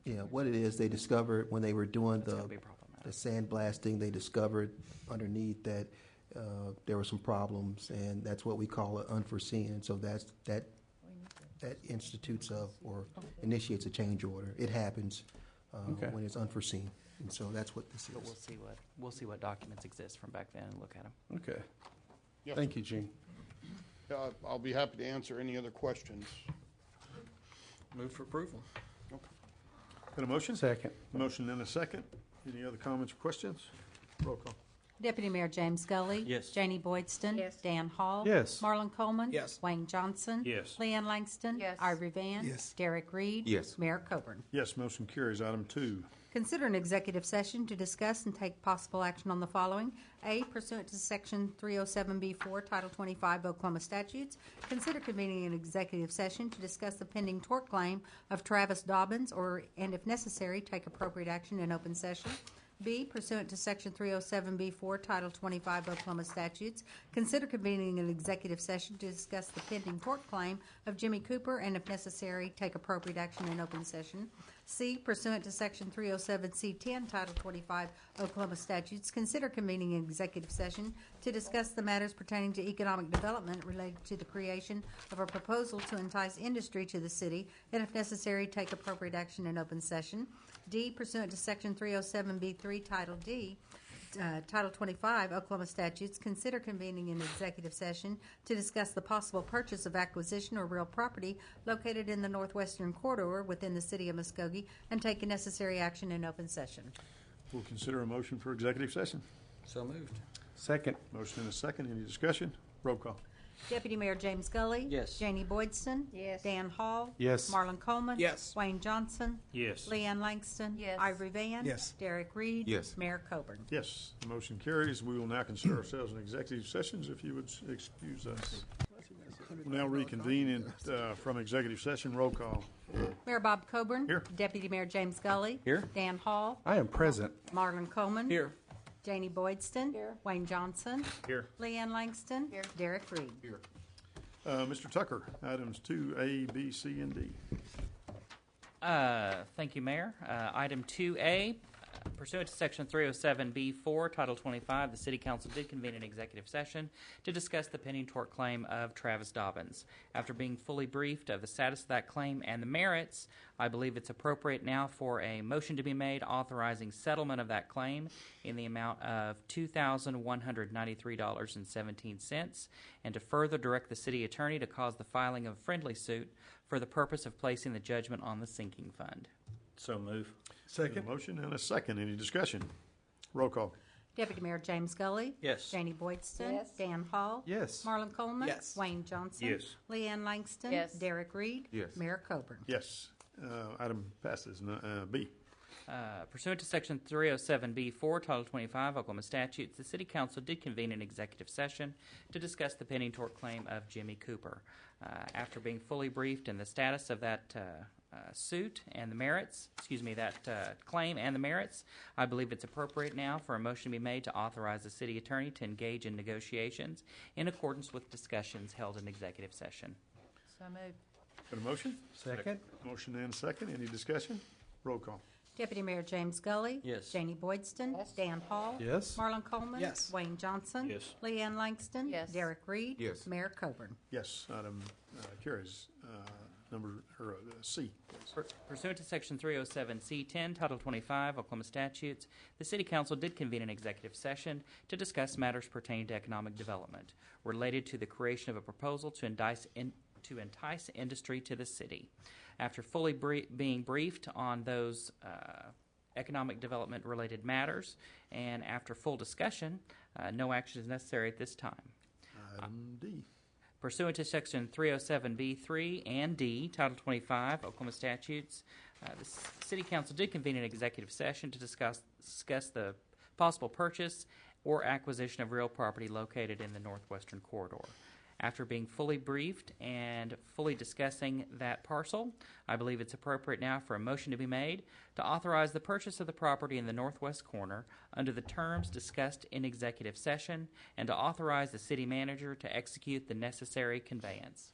Yeah, what it is, they discovered when they were doing the sandblasting, they discovered underneath that there were some problems, and that's what we call an unforeseen. So that institutes or initiates a change order. It happens when it's unforeseen, and so that's what this is. But we'll see what documents exist from back then and look at them. Okay. Yes, Thank you, Gene. I'll be happy to answer any other questions. Move for approval. Got a motion? Second. Motion and a second. Any other comments or questions? Roll call. Deputy Mayor James Scully. Yes. Janie Boydston. Yes. Dan Hall. Yes. Marlon Coleman. Yes. Wayne Johnson. Yes. Leanne Langston. Yes. Ivory Van. Yes. Derek Reed. Yes. Mayor Coburn. Yes, motion carries. Item 2. Consider an executive session to discuss and take possible action on the following. A, pursuant to Section 307B4, Title 25 Oklahoma statutes, consider convening an executive session to discuss the pending tort claim of Travis Dobbins, and if necessary, take appropriate action in open session. B, pursuant to Section 307B4, Title 25 Oklahoma statutes, consider convening an executive session to discuss the pending tort claim of Jimmy Cooper, and if necessary, take appropriate action in open session. C, pursuant to Section 307C10, Title 25 Oklahoma statutes, consider convening an executive session to discuss the matters pertaining to economic development related to the creation of a proposal to entice industry to the city, and if necessary, take appropriate action in open session. D, pursuant to Section 307B3, Title D, Title 25 Oklahoma statutes, consider convening an executive session to discuss the possible purchase of acquisition or real property located in the northwestern corridor within the city of Muskogee, and take necessary action in open session. We'll consider a motion for executive session. So moved. Second. Motion and a second. Any discussion? Roll call. Deputy Mayor James Scully. Yes. Janie Boydston. Yes. Dan Hall. Yes. Marlon Coleman. Yes. Wayne Johnson. Yes. Leanne Langston. Yes. Ivory Van. Yes. Derek Reed. Yes. Mayor Coburn. Yes, the motion carries. We will now consider ourselves in executive sessions. If you would excuse us. We'll now reconvene from executive session. Roll call. Mayor Bob Coburn. Here. Deputy Mayor James Scully. Here. Dan Hall. I am present. Marlon Coleman. Here. Janie Boydston. Here. Wayne Johnson. Here. Leanne Langston. Here. Derek Reed. Here. Mr. Tucker, items 2A, B, C, and D. Thank you, Mayor. Item 2A, pursuant to Section 307B4, Title 25, the City Council did convene an executive session to discuss the pending tort claim of Travis Dobbins. After being fully briefed of the status of that claim and the merits, I believe it's appropriate now for a motion to be made authorizing settlement of that claim in the amount of $2,193.17, and to further direct the city attorney to cause the filing of a friendly suit for the purpose of placing the judgment on the sinking fund. So move. Second. A motion and a second. Any discussion? Roll call. Deputy Mayor James Gully. Yes. Janie Boydston. Yes. Dan Hall. Yes. Marlon Coleman. Yes. Wayne Johnson. Yes. Leanne Langston. Yes. Derek Reed. Yes. Mayor Coburn. Yes. Item passes. B. Pursuant to Section 307B4, Title 25, Oklahoma statutes, the City Council did convene an executive session to discuss the pending tort claim of Jimmy Cooper. After being fully briefed in the status of that suit and the merits, that claim and the merits, I believe it's appropriate now for a motion to be made to authorize the city attorney to engage in negotiations in accordance with discussions held in executive session. So moved. Got a motion? Second. Motion and a second. Any discussion? Roll call. Deputy Mayor James Gully. Yes. Janie Boydston. Yes. Dan Hall. Yes. Marlon Coleman. Yes. Wayne Johnson. Yes. Leanne Langston. Yes. Derek Reed. Yes. Mayor Coburn. Yes. Item carries. C. Pursuant to Section 307C10, Title 25, Oklahoma statutes, the City Council did convene an executive session to discuss matters pertaining to economic development related to the creation of a proposal to entice industry to the city. After fully being briefed on those economic development related matters, and after full discussion, no action is necessary at this time. Item D. Pursuant to Section 307B3 and D, Title 25, Oklahoma statutes, the City Council did convene an executive session to discuss the possible purchase or acquisition of real property located in the northwestern corridor. After being fully briefed and fully discussing that parcel, I believe it's appropriate now for a motion to be made to authorize the purchase of the property in the northwest corner under the terms discussed in executive session, and to authorize the city manager to execute the necessary conveyance.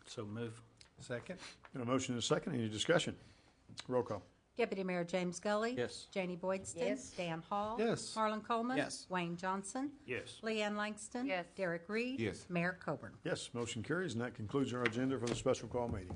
So move. Second. Got a motion and a second. Any discussion? Roll call. Deputy Mayor James Gully. Yes. Janie Boydston. Yes. Dan Hall. Yes. Marlon Coleman. Yes. Wayne Johnson. Yes. Leanne Langston. Yes. Derek Reed. Yes. Mayor Coburn. Yes. Motion carries, and that concludes our agenda for the special call meeting.